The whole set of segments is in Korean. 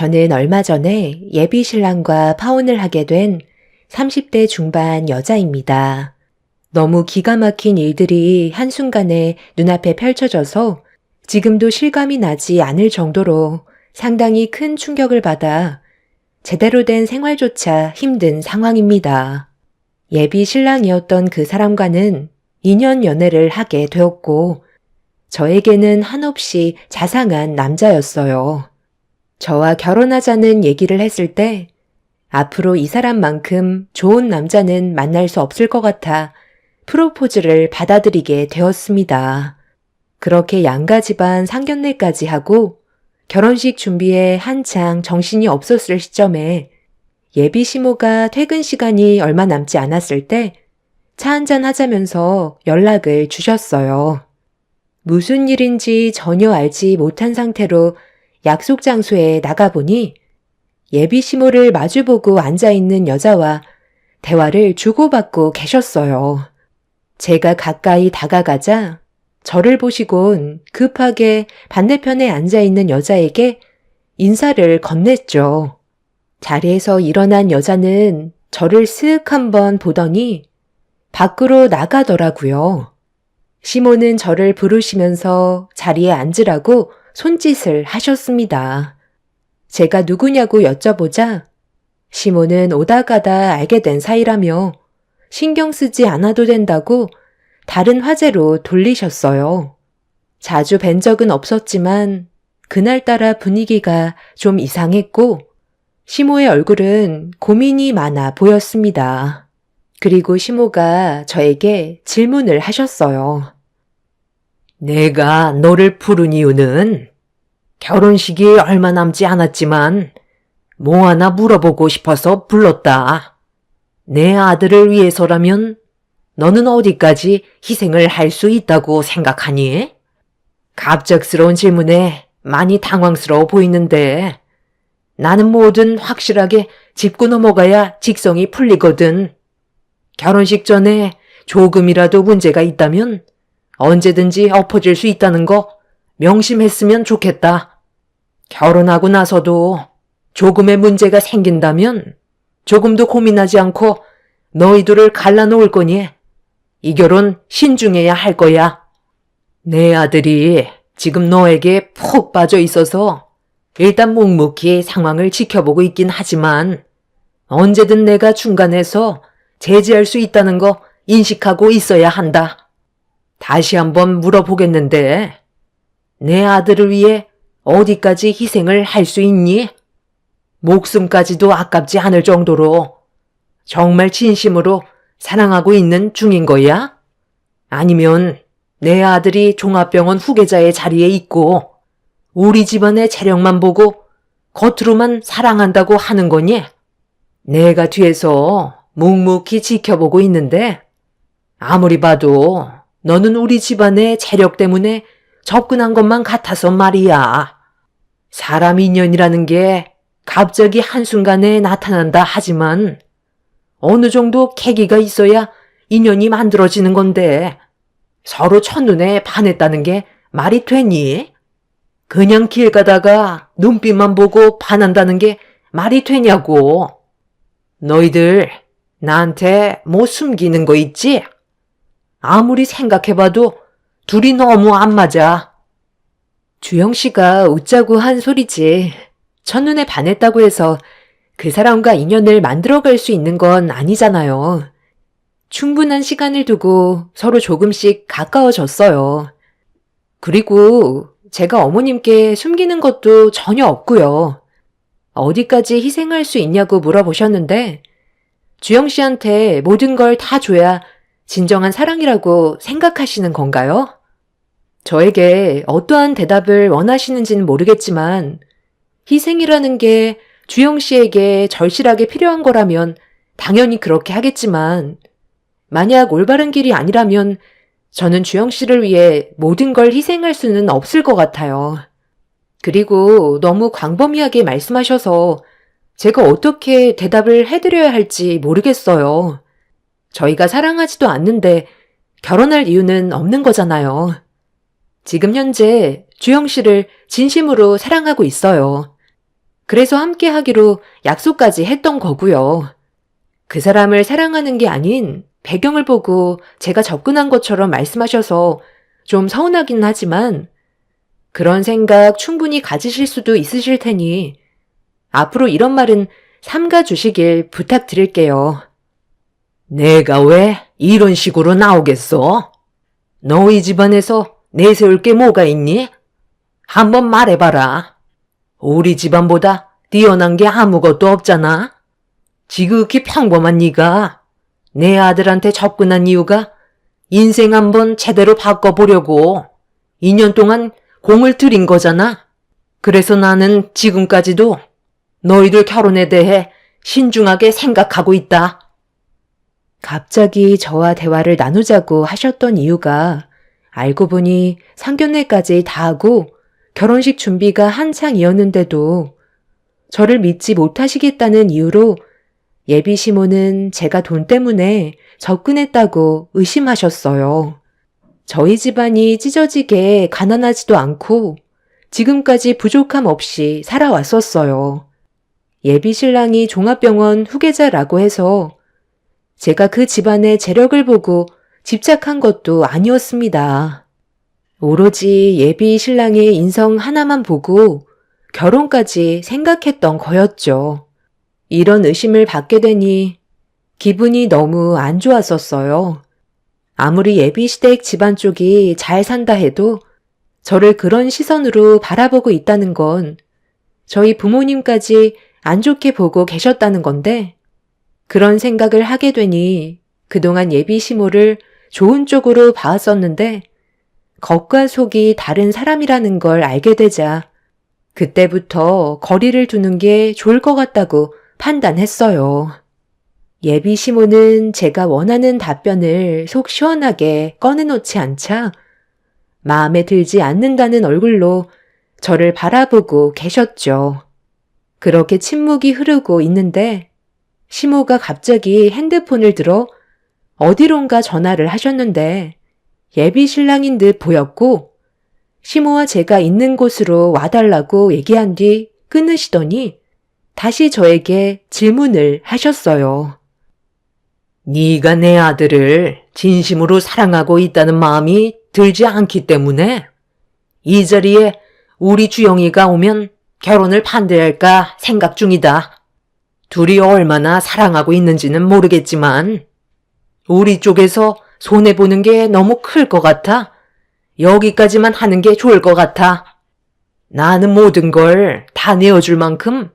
저는 얼마 전에 예비 신랑과 파혼을 하게 된 30대 중반 여자입니다. 너무 기가 막힌 일들이 한순간에 눈앞에 펼쳐져서 지금도 실감이 나지 않을 정도로 상당히 큰 충격을 받아 제대로 된 생활조차 힘든 상황입니다. 예비 신랑이었던 그 사람과는 2년 연애를 하게 되었고 저에게는 한없이 자상한 남자였어요. 저와 결혼하자는 얘기를 했을 때 앞으로 이 사람만큼 좋은 남자는 만날 수 없을 것 같아 프로포즈를 받아들이게 되었습니다. 그렇게 양가 집안 상견례까지 하고 결혼식 준비에 한창 정신이 없었을 시점에 예비 시모가 퇴근 시간이 얼마 남지 않았을 때 차 한잔 하자면서 연락을 주셨어요. 무슨 일인지 전혀 알지 못한 상태로 약속 장소에 나가보니 예비 시모를 마주보고 앉아있는 여자와 대화를 주고받고 계셨어요. 제가 가까이 다가가자 저를 보시곤 급하게 반대편에 앉아있는 여자에게 인사를 건넸죠. 자리에서 일어난 여자는 저를 쓱 한번 보더니 밖으로 나가더라고요. 시모는 저를 부르시면서 자리에 앉으라고 손짓을 하셨습니다. 제가 누구냐고 여쭤보자 시모는 오다 가다 알게 된 사이라며 신경 쓰지 않아도 된다고 다른 화제로 돌리셨어요. 자주 뵌 적은 없었지만 그날따라 분위기가 좀 이상했고 시모의 얼굴은 고민이 많아 보였습니다. 그리고 시모가 저에게 질문을 하셨어요. 내가 너를 부른 이유는 결혼식이 얼마 남지 않았지만 뭐 하나 물어보고 싶어서 불렀다. 내 아들을 위해서라면 너는 어디까지 희생을 할 수 있다고 생각하니? 갑작스러운 질문에 많이 당황스러워 보이는데 나는 뭐든 확실하게 짚고 넘어가야 직성이 풀리거든. 결혼식 전에 조금이라도 문제가 있다면 언제든지 엎어질 수 있다는 거 명심했으면 좋겠다. 결혼하고 나서도 조금의 문제가 생긴다면 조금도 고민하지 않고 너희들을 갈라놓을 거니 이 결혼 신중해야 할 거야. 내 아들이 지금 너에게 푹 빠져 있어서 일단 묵묵히 상황을 지켜보고 있긴 하지만 언제든 내가 중간에서 제지할 수 있다는 거 인식하고 있어야 한다. 다시 한번 물어보겠는데 내 아들을 위해 어디까지 희생을 할 수 있니? 목숨까지도 아깝지 않을 정도로 정말 진심으로 사랑하고 있는 중인 거야? 아니면 내 아들이 종합병원 후계자의 자리에 있고 우리 집안의 재력만 보고 겉으로만 사랑한다고 하는 거니? 내가 뒤에서 묵묵히 지켜보고 있는데 아무리 봐도 너는 우리 집안의 재력 때문에 접근한 것만 같아서 말이야. 사람 인연이라는 게 갑자기 한순간에 나타난다 하지만 어느 정도 계기가 있어야 인연이 만들어지는 건데 서로 첫눈에 반했다는 게 말이 되니? 그냥 길 가다가 눈빛만 보고 반한다는 게 말이 되냐고. 너희들 나한테 뭐 숨기는 거 있지? 아무리 생각해봐도 둘이 너무 안 맞아. 주영 씨가 웃자고 한 소리지. 첫눈에 반했다고 해서 그 사람과 인연을 만들어갈 수 있는 건 아니잖아요. 충분한 시간을 두고 서로 조금씩 가까워졌어요. 그리고 제가 어머님께 숨기는 것도 전혀 없고요. 어디까지 희생할 수 있냐고 물어보셨는데 주영 씨한테 모든 걸 다 줘야 진정한 사랑이라고 생각하시는 건가요? 저에게 어떠한 대답을 원하시는지는 모르겠지만 희생이라는 게 주영 씨에게 절실하게 필요한 거라면 당연히 그렇게 하겠지만 만약 올바른 길이 아니라면 저는 주영 씨를 위해 모든 걸 희생할 수는 없을 것 같아요. 그리고 너무 광범위하게 말씀하셔서 제가 어떻게 대답을 해드려야 할지 모르겠어요. 저희가 사랑하지도 않는데 결혼할 이유는 없는 거잖아요. 지금 현재 주영 씨를 진심으로 사랑하고 있어요. 그래서 함께 하기로 약속까지 했던 거고요. 그 사람을 사랑하는 게 아닌 배경을 보고 제가 접근한 것처럼 말씀하셔서 좀 서운하긴 하지만 그런 생각 충분히 가지실 수도 있으실 테니 앞으로 이런 말은 삼가 주시길 부탁드릴게요. 내가 왜 이런 식으로 나오겠어? 너희 집안에서 내세울 게 뭐가 있니? 한번 말해봐라. 우리 집안보다 뛰어난 게 아무것도 없잖아. 지극히 평범한 네가 내 아들한테 접근한 이유가 인생 한번 제대로 바꿔보려고 2년 동안 공을 들인 거잖아. 그래서 나는 지금까지도 너희들 결혼에 대해 신중하게 생각하고 있다. 갑자기 저와 대화를 나누자고 하셨던 이유가 알고 보니 상견례까지 다 하고 결혼식 준비가 한창이었는데도 저를 믿지 못하시겠다는 이유로 예비 시모는 제가 돈 때문에 접근했다고 의심하셨어요. 저희 집안이 찢어지게 가난하지도 않고 지금까지 부족함 없이 살아왔었어요. 예비 신랑이 종합병원 후계자라고 해서 제가 그 집안의 재력을 보고 집착한 것도 아니었습니다. 오로지 예비 신랑의 인성 하나만 보고 결혼까지 생각했던 거였죠. 이런 의심을 받게 되니 기분이 너무 안 좋았었어요. 아무리 예비 시댁 집안 쪽이 잘 산다 해도 저를 그런 시선으로 바라보고 있다는 건 저희 부모님까지 안 좋게 보고 계셨다는 건데 그런 생각을 하게 되니 그동안 예비 시모를 좋은 쪽으로 봐왔었는데 겉과 속이 다른 사람이라는 걸 알게 되자 그때부터 거리를 두는 게 좋을 것 같다고 판단했어요. 예비 시모는 제가 원하는 답변을 속 시원하게 꺼내놓지 않자 마음에 들지 않는다는 얼굴로 저를 바라보고 계셨죠. 그렇게 침묵이 흐르고 있는데 시모가 갑자기 핸드폰을 들어 어디론가 전화를 하셨는데 예비 신랑인 듯 보였고 시모와 제가 있는 곳으로 와달라고 얘기한 뒤 끊으시더니 다시 저에게 질문을 하셨어요. 네가 내 아들을 진심으로 사랑하고 있다는 마음이 들지 않기 때문에 이 자리에 우리 주영이가 오면 결혼을 반대할까 생각 중이다. 둘이 얼마나 사랑하고 있는지는 모르겠지만 우리 쪽에서 손해보는 게 너무 클 것 같아. 여기까지만 하는 게 좋을 것 같아. 나는 모든 걸 다 내어줄 만큼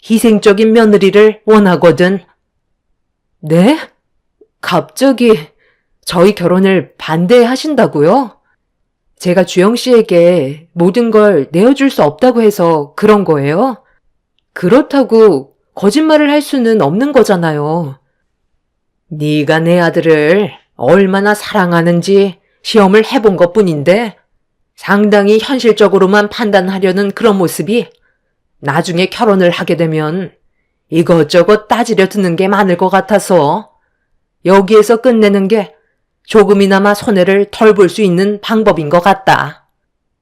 희생적인 며느리를 원하거든. 네? 갑자기 저희 결혼을 반대하신다고요? 제가 주영 씨에게 모든 걸 내어줄 수 없다고 해서 그런 거예요? 그렇다고 거짓말을 할 수는 없는 거잖아요. 네가 내 아들을 얼마나 사랑하는지 시험을 해본 것뿐인데 상당히 현실적으로만 판단하려는 그런 모습이 나중에 결혼을 하게 되면 이것저것 따지려 드는 게 많을 것 같아서 여기에서 끝내는 게 조금이나마 손해를 덜 볼 수 있는 방법인 것 같다.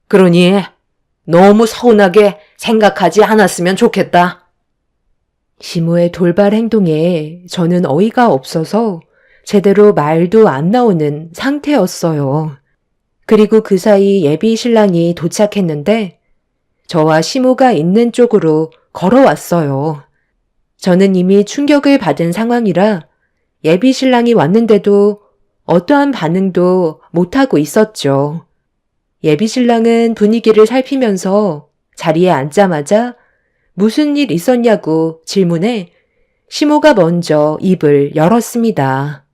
그러니 너무 서운하게 생각하지 않았으면 좋겠다. 시모의 돌발 행동에 저는 어이가 없어서 제대로 말도 안 나오는 상태였어요. 그리고 그 사이 예비 신랑이 도착했는데 저와 시모가 있는 쪽으로 걸어왔어요. 저는 이미 충격을 받은 상황이라 예비 신랑이 왔는데도 어떠한 반응도 못하고 있었죠. 예비 신랑은 분위기를 살피면서 자리에 앉자마자 무슨 일 있었냐고 질문해 시모가 먼저 입을 열었습니다.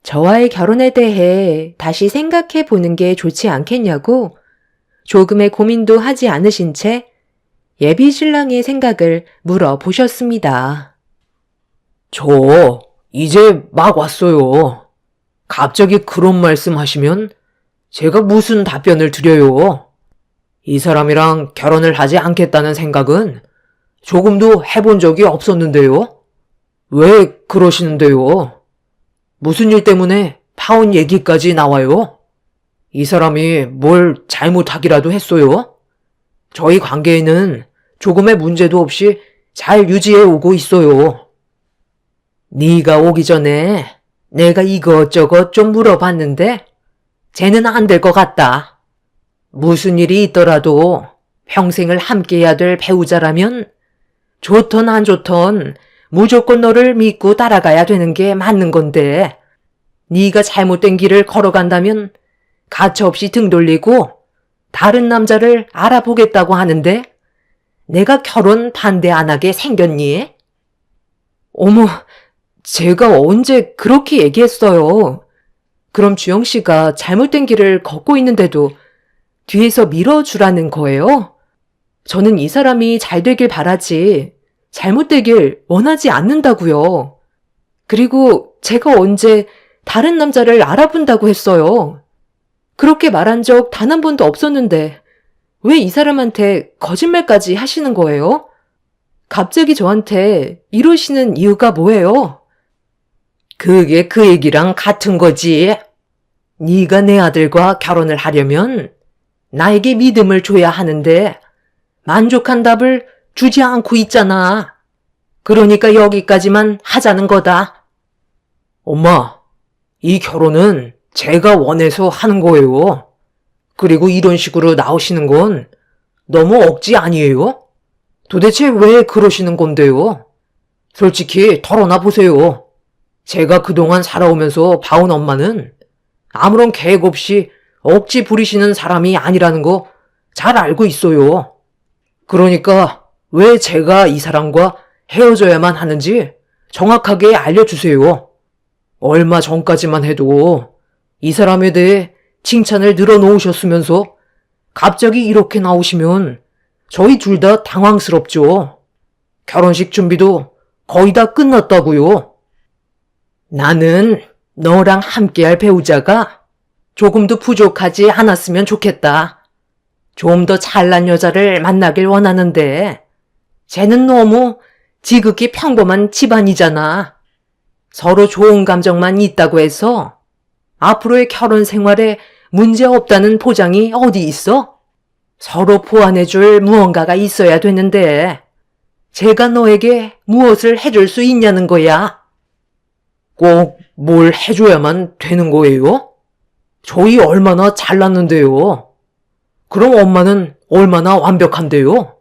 저와의 결혼에 대해 다시 생각해 보는 게 좋지 않겠냐고 조금의 고민도 하지 않으신 채 예비 신랑의 생각을 물어보셨습니다. 저 이제 막 왔어요. 갑자기 그런 말씀 하시면 제가 무슨 답변을 드려요. 이 사람이랑 결혼을 하지 않겠다는 생각은 조금도 해본 적이 없었는데요. 왜 그러시는데요? 무슨 일 때문에 파혼 얘기까지 나와요? 이 사람이 뭘 잘못하기라도 했어요? 저희 관계에는 조금의 문제도 없이 잘 유지해 오고 있어요. 네가 오기 전에 내가 이것저것 좀 물어봤는데 쟤는 안 될 것 같다. 무슨 일이 있더라도 평생을 함께해야 될 배우자라면 좋던 안 좋던 무조건 너를 믿고 따라가야 되는 게 맞는 건데 네가 잘못된 길을 걸어간다면 가차없이 등 돌리고 다른 남자를 알아보겠다고 하는데 내가 결혼 반대 안 하게 생겼니? 어머, 제가 언제 그렇게 얘기했어요. 그럼 주영 씨가 잘못된 길을 걷고 있는데도 뒤에서 밀어주라는 거예요? 저는 이 사람이 잘 되길 바라지 잘못되길 원하지 않는다고요. 그리고 제가 언제 다른 남자를 알아본다고 했어요. 그렇게 말한 적 단 한 번도 없었는데 왜 이 사람한테 거짓말까지 하시는 거예요? 갑자기 저한테 이러시는 이유가 뭐예요? 그게 그 얘기랑 같은 거지. 네가 내 아들과 결혼을 하려면 나에게 믿음을 줘야 하는데 만족한 답을 주지 않고 있잖아. 그러니까 여기까지만 하자는 거다. 엄마, 이 결혼은 제가 원해서 하는 거예요. 그리고 이런 식으로 나오시는 건 너무 억지 아니에요? 도대체 왜 그러시는 건데요? 솔직히 털어놔 보세요. 제가 그동안 살아오면서 봐온 엄마는 아무런 계획 없이 억지 부리시는 사람이 아니라는 거 잘 알고 있어요. 그러니까 왜 제가 이 사람과 헤어져야만 하는지 정확하게 알려주세요. 얼마 전까지만 해도 이 사람에 대해 칭찬을 늘어놓으셨으면서 갑자기 이렇게 나오시면 저희 둘 다 당황스럽죠. 결혼식 준비도 거의 다 끝났다고요. 나는 너랑 함께할 배우자가 조금도 부족하지 않았으면 좋겠다. 좀 더 잘난 여자를 만나길 원하는데 쟤는 너무 지극히 평범한 집안이잖아. 서로 좋은 감정만 있다고 해서 앞으로의 결혼 생활에 문제 없다는 보장이 어디 있어? 서로 보완해줄 무언가가 있어야 되는데 제가 너에게 무엇을 해줄 수 있냐는 거야. 꼭 뭘 해줘야만 되는 거예요? 저희 얼마나 잘났는데요. 그럼 엄마는 얼마나 완벽한데요?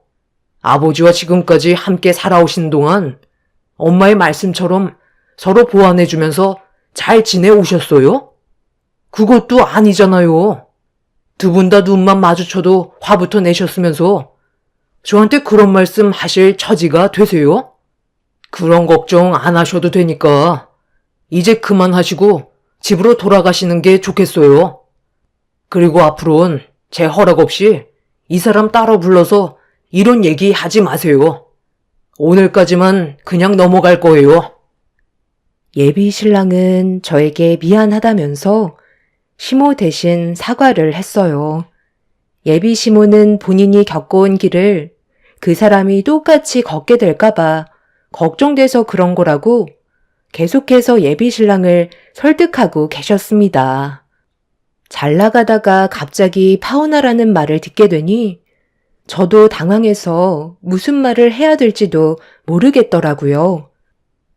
아버지와 지금까지 함께 살아오신 동안 엄마의 말씀처럼 서로 보완해주면서 잘 지내오셨어요? 그것도 아니잖아요. 두 분 다 눈만 마주쳐도 화부터 내셨으면서 저한테 그런 말씀 하실 처지가 되세요? 그런 걱정 안 하셔도 되니까 이제 그만하시고 집으로 돌아가시는 게 좋겠어요. 그리고 앞으로는 제 허락 없이 이 사람 따로 불러서 이런 얘기 하지 마세요. 오늘까지만 그냥 넘어갈 거예요. 예비 신랑은 저에게 미안하다면서 시모 대신 사과를 했어요. 예비 시모는 본인이 겪어온 길을 그 사람이 똑같이 걷게 될까봐 걱정돼서 그런 거라고 계속해서 예비 신랑을 설득하고 계셨습니다. 잘 나가다가 갑자기 파혼하라는 말을 듣게 되니 저도 당황해서 무슨 말을 해야 될지도 모르겠더라고요.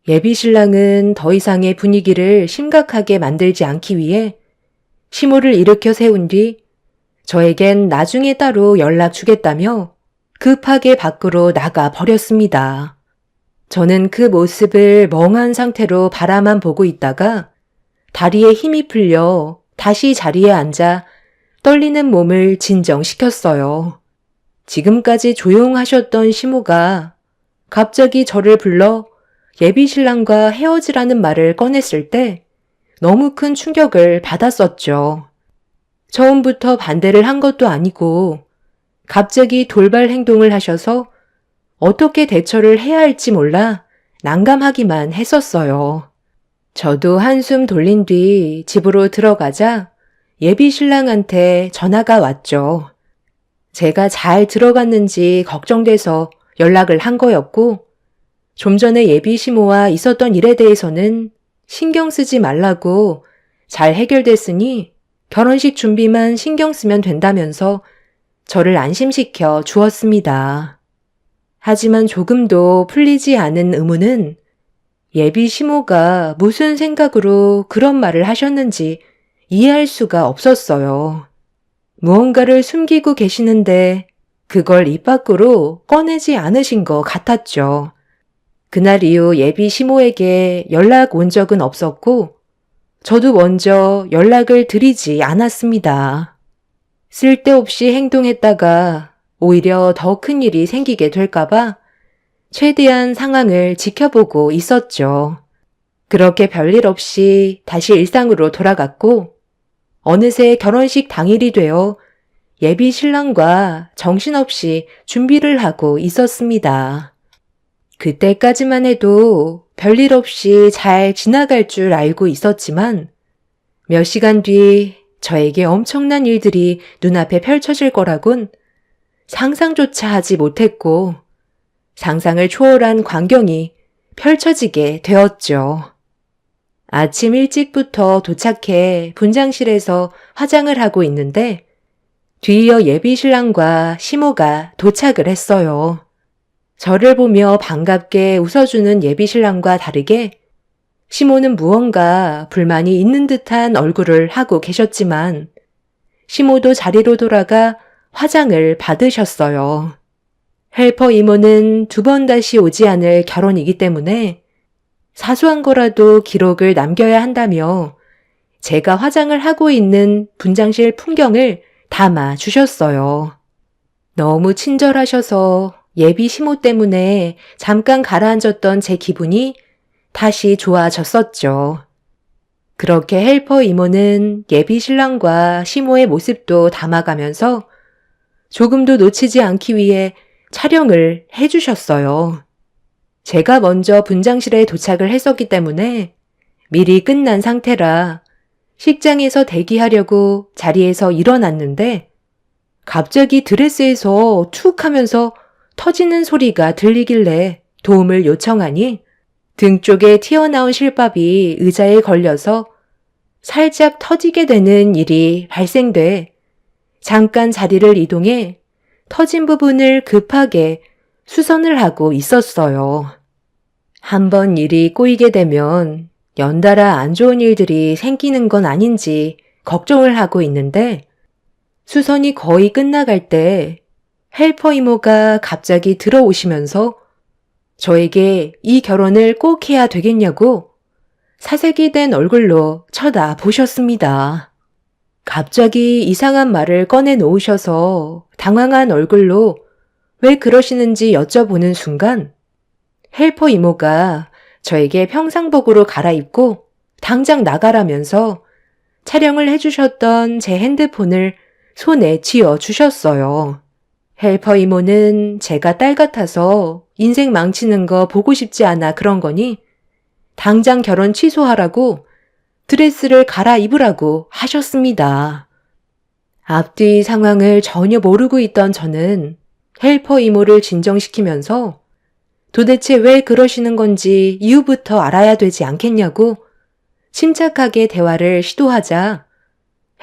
예비 신랑은 더 이상의 분위기를 심각하게 만들지 않기 위해 시모를 일으켜 세운 뒤 저에겐 나중에 따로 연락 주겠다며 급하게 밖으로 나가 버렸습니다. 저는 그 모습을 멍한 상태로 바라만 보고 있다가 다리에 힘이 풀려 다시 자리에 앉아 떨리는 몸을 진정시켰어요. 지금까지 조용하셨던 시모가 갑자기 저를 불러 예비 신랑과 헤어지라는 말을 꺼냈을 때 너무 큰 충격을 받았었죠. 처음부터 반대를 한 것도 아니고 갑자기 돌발 행동을 하셔서 어떻게 대처를 해야 할지 몰라 난감하기만 했었어요. 저도 한숨 돌린 뒤 집으로 들어가자 예비 신랑한테 전화가 왔죠. 제가 잘 들어갔는지 걱정돼서 연락을 한 거였고 좀 전에 예비 시모와 있었던 일에 대해서는 신경 쓰지 말라고 잘 해결됐으니 결혼식 준비만 신경 쓰면 된다면서 저를 안심시켜 주었습니다. 하지만 조금도 풀리지 않은 의문은 예비 시모가 무슨 생각으로 그런 말을 하셨는지 이해할 수가 없었어요. 무언가를 숨기고 계시는데 그걸 입 밖으로 꺼내지 않으신 것 같았죠. 그날 이후 예비 시모에게 연락 온 적은 없었고 저도 먼저 연락을 드리지 않았습니다. 쓸데없이 행동했다가 오히려 더 큰 일이 생기게 될까봐 최대한 상황을 지켜보고 있었죠. 그렇게 별일 없이 다시 일상으로 돌아갔고 어느새 결혼식 당일이 되어 예비 신랑과 정신없이 준비를 하고 있었습니다. 그때까지만 해도 별일 없이 잘 지나갈 줄 알고 있었지만 몇 시간 뒤 저에게 엄청난 일들이 눈앞에 펼쳐질 거라곤 상상조차 하지 못했고 상상을 초월한 광경이 펼쳐지게 되었죠. 아침 일찍부터 도착해 분장실에서 화장을 하고 있는데 뒤이어 예비 신랑과 시모가 도착을 했어요. 저를 보며 반갑게 웃어주는 예비 신랑과 다르게 시모는 무언가 불만이 있는 듯한 얼굴을 하고 계셨지만 시모도 자리로 돌아가 화장을 받으셨어요. 헬퍼 이모는 2번 다시 오지 않을 결혼이기 때문에 사소한 거라도 기록을 남겨야 한다며 제가 화장을 하고 있는 분장실 풍경을 담아 주셨어요. 너무 친절하셔서 예비 시모 때문에 잠깐 가라앉았던 제 기분이 다시 좋아졌었죠. 그렇게 헬퍼 이모는 예비 신랑과 시모의 모습도 담아가면서 조금도 놓치지 않기 위해 촬영을 해주셨어요. 제가 먼저 분장실에 도착을 했었기 때문에 미리 끝난 상태라 식장에서 대기하려고 자리에서 일어났는데 갑자기 드레스에서 툭 하면서 터지는 소리가 들리길래 도움을 요청하니 등 쪽에 튀어나온 실밥이 의자에 걸려서 살짝 터지게 되는 일이 발생돼 잠깐 자리를 이동해 터진 부분을 급하게 수선을 하고 있었어요. 한번 일이 꼬이게 되면 연달아 안 좋은 일들이 생기는 건 아닌지 걱정을 하고 있는데 수선이 거의 끝나갈 때 헬퍼 이모가 갑자기 들어오시면서 저에게 이 결혼을 꼭 해야 되겠냐고 사색이 된 얼굴로 쳐다보셨습니다. 갑자기 이상한 말을 꺼내 놓으셔서 당황한 얼굴로 왜 그러시는지 여쭤보는 순간 헬퍼 이모가 저에게 평상복으로 갈아입고 당장 나가라면서 촬영을 해주셨던 제 핸드폰을 손에 쥐어 주셨어요. 헬퍼 이모는 제가 딸 같아서 인생 망치는 거 보고 싶지 않아 그런 거니 당장 결혼 취소하라고 드레스를 갈아입으라고 하셨습니다. 앞뒤 상황을 전혀 모르고 있던 저는 헬퍼 이모를 진정시키면서 도대체 왜 그러시는 건지 이유부터 알아야 되지 않겠냐고 침착하게 대화를 시도하자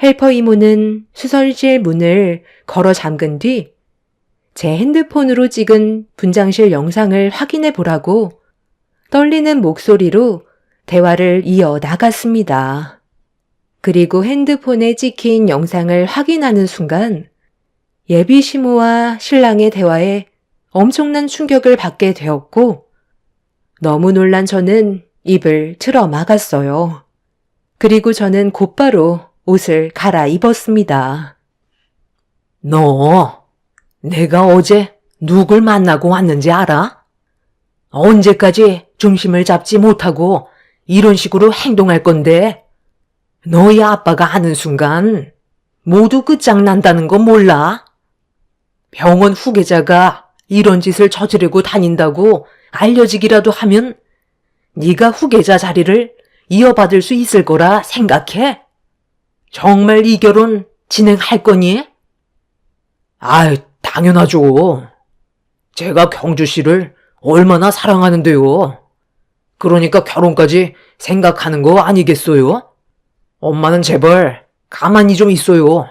헬퍼 이모는 수선실 문을 걸어 잠근 뒤 제 핸드폰으로 찍은 분장실 영상을 확인해 보라고 떨리는 목소리로 대화를 이어 나갔습니다. 그리고 핸드폰에 찍힌 영상을 확인하는 순간 예비 시모와 신랑의 대화에 엄청난 충격을 받게 되었고 너무 놀란 저는 입을 틀어 막았어요. 그리고 저는 곧바로 옷을 갈아입었습니다. 너, 내가 어제 누굴 만나고 왔는지 알아? 언제까지 중심을 잡지 못하고 이런 식으로 행동할 건데? 너희 아빠가 아는 순간 모두 끝장난다는 거 몰라? 병원 후계자가 이런 짓을 저지르고 다닌다고 알려지기라도 하면 네가 후계자 자리를 이어받을 수 있을 거라 생각해? 정말 이 결혼 진행할 거니? 아이, 당연하죠. 제가 경주 씨를 얼마나 사랑하는데요. 그러니까 결혼까지 생각하는 거 아니겠어요? 엄마는 제발 가만히 좀 있어요.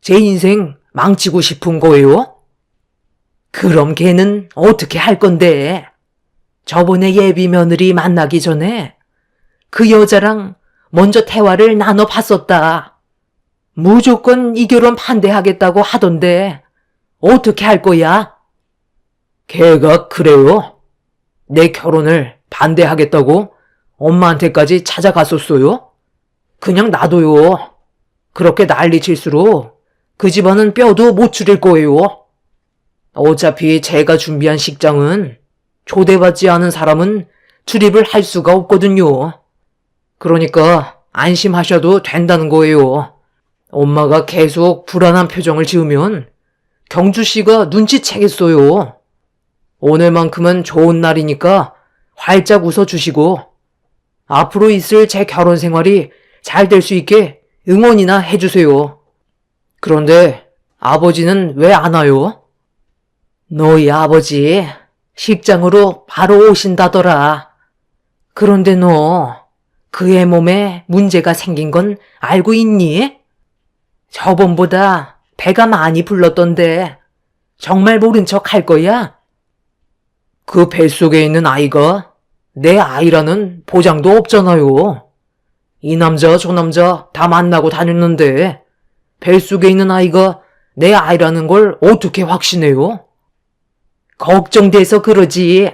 제 인생 망치고 싶은 거예요? 그럼 걔는 어떻게 할 건데? 저번에 예비 며느리 만나기 전에 그 여자랑 먼저 대화를 나눠봤었다. 무조건 이 결혼 반대하겠다고 하던데 어떻게 할 거야? 걔가 그래요? 내 결혼을 반대하겠다고 엄마한테까지 찾아갔었어요? 그냥 놔둬요. 그렇게 난리 칠수록 그 집안은 뼈도 못 추릴 거예요. 어차피 제가 준비한 식장은 초대받지 않은 사람은 출입을 할 수가 없거든요. 그러니까 안심하셔도 된다는 거예요. 엄마가 계속 불안한 표정을 지으면 경주 씨가 눈치채겠어요. 오늘만큼은 좋은 날이니까 활짝 웃어주시고 앞으로 있을 제 결혼 생활이 잘 될 수 있게 응원이나 해주세요. 그런데 아버지는 왜 안 와요? 너희 아버지 식장으로 바로 오신다더라. 그런데 너 그의 몸에 문제가 생긴 건 알고 있니? 저번보다 배가 많이 불렀던데 정말 모른 척 할 거야? 그 뱃속에 있는 아이가 내 아이라는 보장도 없잖아요. 이 남자 저 남자 다 만나고 다녔는데 뱃속에 있는 아이가 내 아이라는 걸 어떻게 확신해요? 걱정돼서 그러지.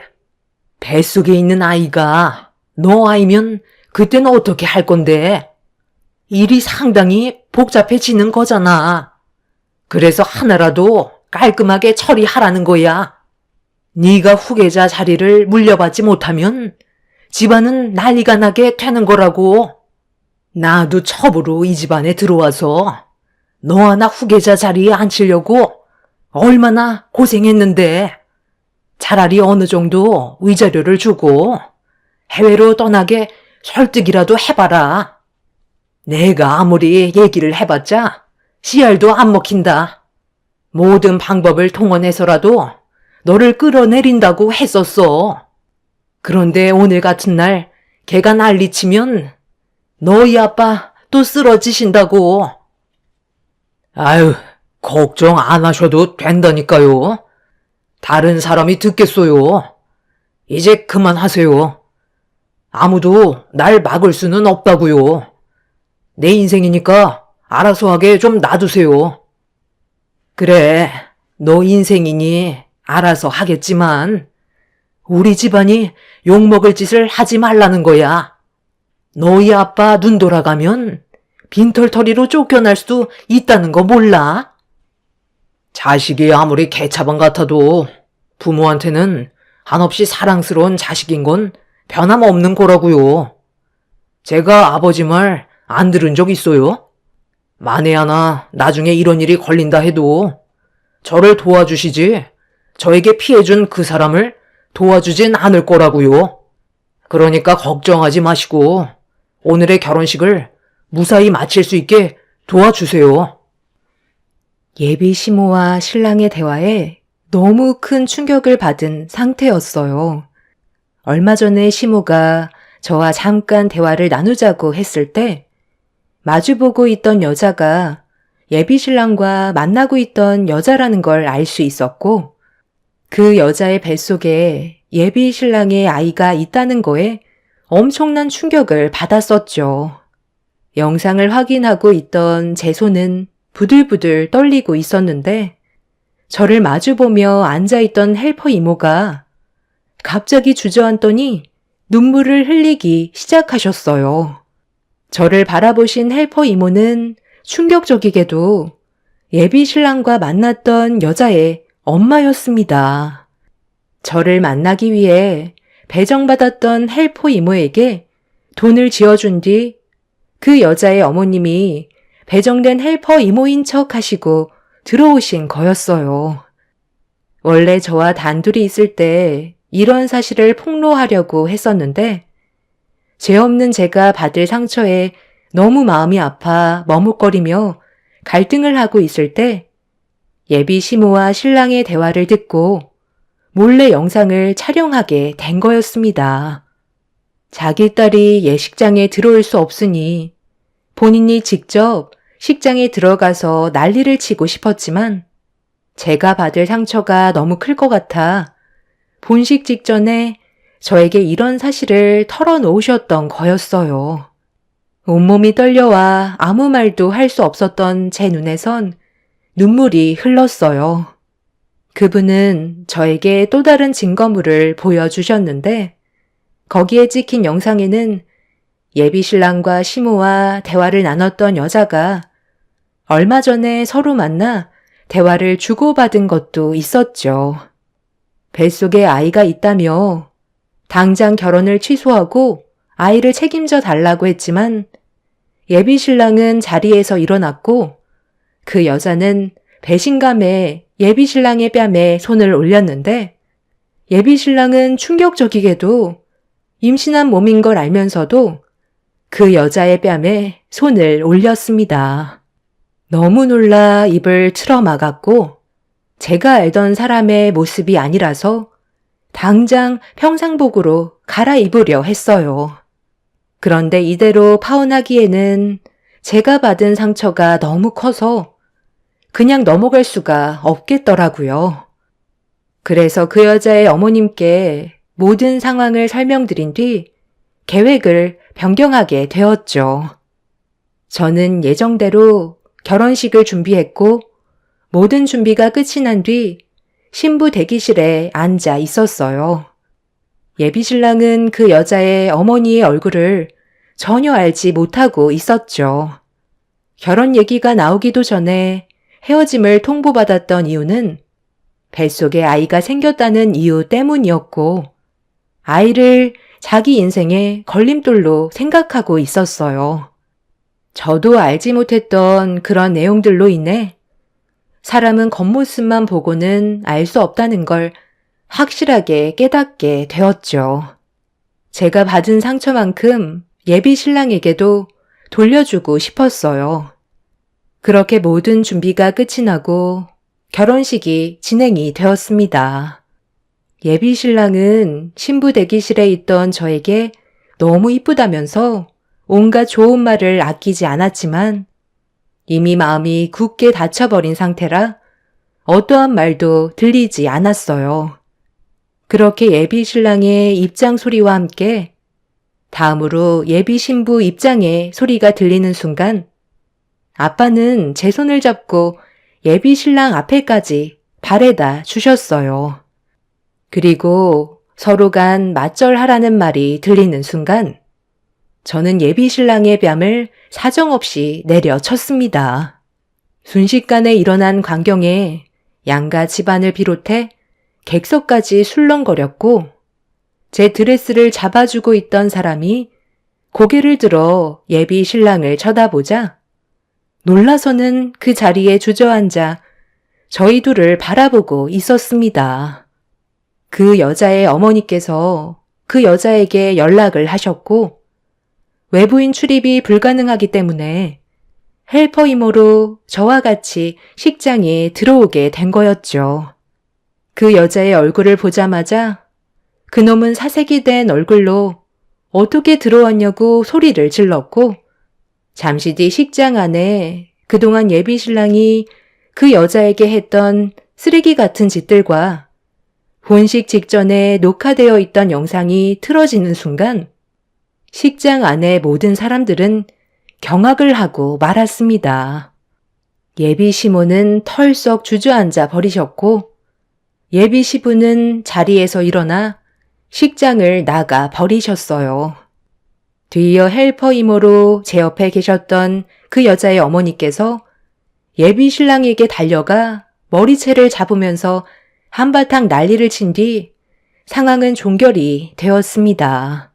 뱃속에 있는 아이가 너 아이면 그때는 어떻게 할 건데? 일이 상당히 복잡해지는 거잖아. 그래서 하나라도 깔끔하게 처리하라는 거야. 네가 후계자 자리를 물려받지 못하면 집안은 난리가 나게 되는 거라고. 나도 첩으로 이 집안에 들어와서 너 하나 후계자 자리에 앉히려고 얼마나 고생했는데 차라리 어느 정도 위자료를 주고 해외로 떠나게 설득이라도 해봐라. 내가 아무리 얘기를 해봤자 씨알도 안 먹힌다. 모든 방법을 동원해서라도 너를 끌어내린다고 했었어. 그런데 오늘 같은 날 걔가 난리치면 너희 아빠 또 쓰러지신다고. 아유, 걱정 안 하셔도 된다니까요. 다른 사람이 듣겠어요. 이제 그만하세요. 아무도 날 막을 수는 없다고요. 내 인생이니까 알아서 하게 좀 놔두세요. 그래, 너 인생이니 알아서 하겠지만 우리 집안이 욕먹을 짓을 하지 말라는 거야. 너희 아빠 눈 돌아가면 빈털터리로 쫓겨날 수도 있다는 거 몰라? 자식이 아무리 개차반 같아도 부모한테는 한없이 사랑스러운 자식인 건 변함없는 거라고요. 제가 아버지 말 안 들은 적 있어요? 만에 하나 나중에 이런 일이 걸린다 해도 저를 도와주시지 저에게 피해준 그 사람을 도와주진 않을 거라고요. 그러니까 걱정하지 마시고 오늘의 결혼식을 무사히 마칠 수 있게 도와주세요. 예비 시모와 신랑의 대화에 너무 큰 충격을 받은 상태였어요. 얼마 전에 시모가 저와 잠깐 대화를 나누자고 했을 때 마주보고 있던 여자가 예비 신랑과 만나고 있던 여자라는 걸 알 수 있었고 그 여자의 뱃속에 예비 신랑의 아이가 있다는 거에 엄청난 충격을 받았었죠. 영상을 확인하고 있던 제 손은 부들부들 떨리고 있었는데 저를 마주보며 앉아있던 헬퍼 이모가 갑자기 주저앉더니 눈물을 흘리기 시작하셨어요. 저를 바라보신 헬퍼 이모는 충격적이게도 예비 신랑과 만났던 여자의 엄마였습니다. 저를 만나기 위해 배정받았던 헬퍼 이모에게 돈을 지어준 뒤 그 여자의 어머님이 배정된 헬퍼 이모인 척 하시고 들어오신 거였어요. 원래 저와 단둘이 있을 때 이런 사실을 폭로하려고 했었는데 죄 없는 제가 받을 상처에 너무 마음이 아파 머뭇거리며 갈등을 하고 있을 때 예비 시모와 신랑의 대화를 듣고 몰래 영상을 촬영하게 된 거였습니다. 자기 딸이 예식장에 들어올 수 없으니 본인이 직접 식장에 들어가서 난리를 치고 싶었지만 제가 받을 상처가 너무 클 것 같아 본식 직전에 저에게 이런 사실을 털어놓으셨던 거였어요. 온몸이 떨려와 아무 말도 할 수 없었던 제 눈에선 눈물이 흘렀어요. 그분은 저에게 또 다른 증거물을 보여주셨는데 거기에 찍힌 영상에는 예비신랑과 시모와 대화를 나눴던 여자가 얼마 전에 서로 만나 대화를 주고받은 것도 있었죠. 뱃속에 아이가 있다며 당장 결혼을 취소하고 아이를 책임져 달라고 했지만 예비신랑은 자리에서 일어났고 그 여자는 배신감에 예비신랑의 뺨에 손을 올렸는데 예비신랑은 충격적이게도 임신한 몸인 걸 알면서도 그 여자의 뺨에 손을 올렸습니다. 너무 놀라 입을 틀어막았고 제가 알던 사람의 모습이 아니라서 당장 평상복으로 갈아입으려 했어요. 그런데 이대로 파혼하기에는 제가 받은 상처가 너무 커서 그냥 넘어갈 수가 없겠더라고요. 그래서 그 여자의 어머님께 모든 상황을 설명드린 뒤 계획을 변경하게 되었죠. 저는 예정대로 결혼식을 준비했고 모든 준비가 끝이 난 뒤 신부 대기실에 앉아 있었어요. 예비신랑은 그 여자의 어머니의 얼굴을 전혀 알지 못하고 있었죠. 결혼 얘기가 나오기도 전에 헤어짐을 통보받았던 이유는 뱃속에 아이가 생겼다는 이유 때문이었고 아이를 자기 인생의 걸림돌로 생각하고 있었어요. 저도 알지 못했던 그런 내용들로 인해 사람은 겉모습만 보고는 알 수 없다는 걸 확실하게 깨닫게 되었죠. 제가 받은 상처만큼 예비 신랑에게도 돌려주고 싶었어요. 그렇게 모든 준비가 끝이 나고 결혼식이 진행이 되었습니다. 예비 신랑은 신부 대기실에 있던 저에게 너무 이쁘다면서 온갖 좋은 말을 아끼지 않았지만 이미 마음이 굳게 닫혀버린 상태라 어떠한 말도 들리지 않았어요. 그렇게 예비 신랑의 입장 소리와 함께 다음으로 예비 신부 입장의 소리가 들리는 순간 아빠는 제 손을 잡고 예비 신랑 앞에까지 바래다 주셨어요. 그리고 서로 간 맞절하라는 말이 들리는 순간 저는 예비 신랑의 뺨을 사정없이 내려쳤습니다. 순식간에 일어난 광경에 양가 집안을 비롯해 객석까지 술렁거렸고 제 드레스를 잡아주고 있던 사람이 고개를 들어 예비 신랑을 쳐다보자 놀라서는 그 자리에 주저앉아 저희 둘을 바라보고 있었습니다. 그 여자의 어머니께서 그 여자에게 연락을 하셨고 외부인 출입이 불가능하기 때문에 헬퍼 이모로 저와 같이 식장에 들어오게 된 거였죠. 그 여자의 얼굴을 보자마자 그놈은 사색이 된 얼굴로 어떻게 들어왔냐고 소리를 질렀고 잠시 뒤 식장 안에 그동안 예비 신랑이 그 여자에게 했던 쓰레기 같은 짓들과 본식 직전에 녹화되어 있던 영상이 틀어지는 순간 식장 안의 모든 사람들은 경악을 하고 말았습니다. 예비 시모는 털썩 주저앉아 버리셨고 예비 시부는 자리에서 일어나 식장을 나가 버리셨어요. 뒤이어 헬퍼 이모로 제 옆에 계셨던 그 여자의 어머니께서 예비 신랑에게 달려가 머리채를 잡으면서 한바탕 난리를 친 뒤 상황은 종결이 되었습니다.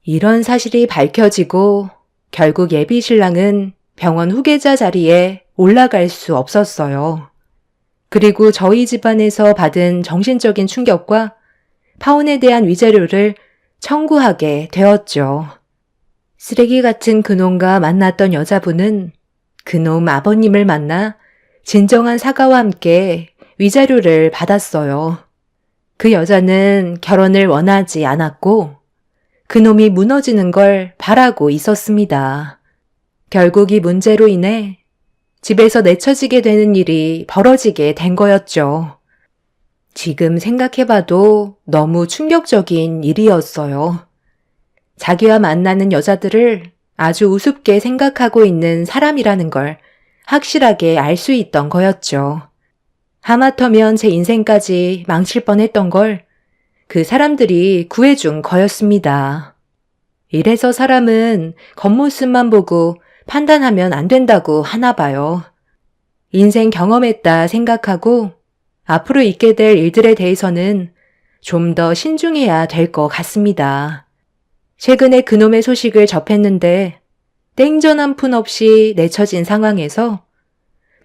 이런 사실이 밝혀지고 결국 예비 신랑은 병원 후계자 자리에 올라갈 수 없었어요. 그리고 저희 집안에서 받은 정신적인 충격과 파혼에 대한 위자료를 청구하게 되었죠. 쓰레기 같은 그놈과 만났던 여자분은 그놈 아버님을 만나 진정한 사과와 함께 위자료를 받았어요. 그 여자는 결혼을 원하지 않았고 그놈이 무너지는 걸 바라고 있었습니다. 결국 이 문제로 인해 집에서 내쳐지게 되는 일이 벌어지게 된 거였죠. 지금 생각해봐도 너무 충격적인 일이었어요. 자기와 만나는 여자들을 아주 우습게 생각하고 있는 사람이라는 걸 확실하게 알 수 있던 거였죠. 하마터면 제 인생까지 망칠 뻔했던 걸 그 사람들이 구해준 거였습니다. 이래서 사람은 겉모습만 보고 판단하면 안 된다고 하나 봐요. 인생 경험했다 생각하고 앞으로 있게 될 일들에 대해서는 좀 더 신중해야 될 것 같습니다. 최근에 그놈의 소식을 접했는데 땡전 한 푼 없이 내쳐진 상황에서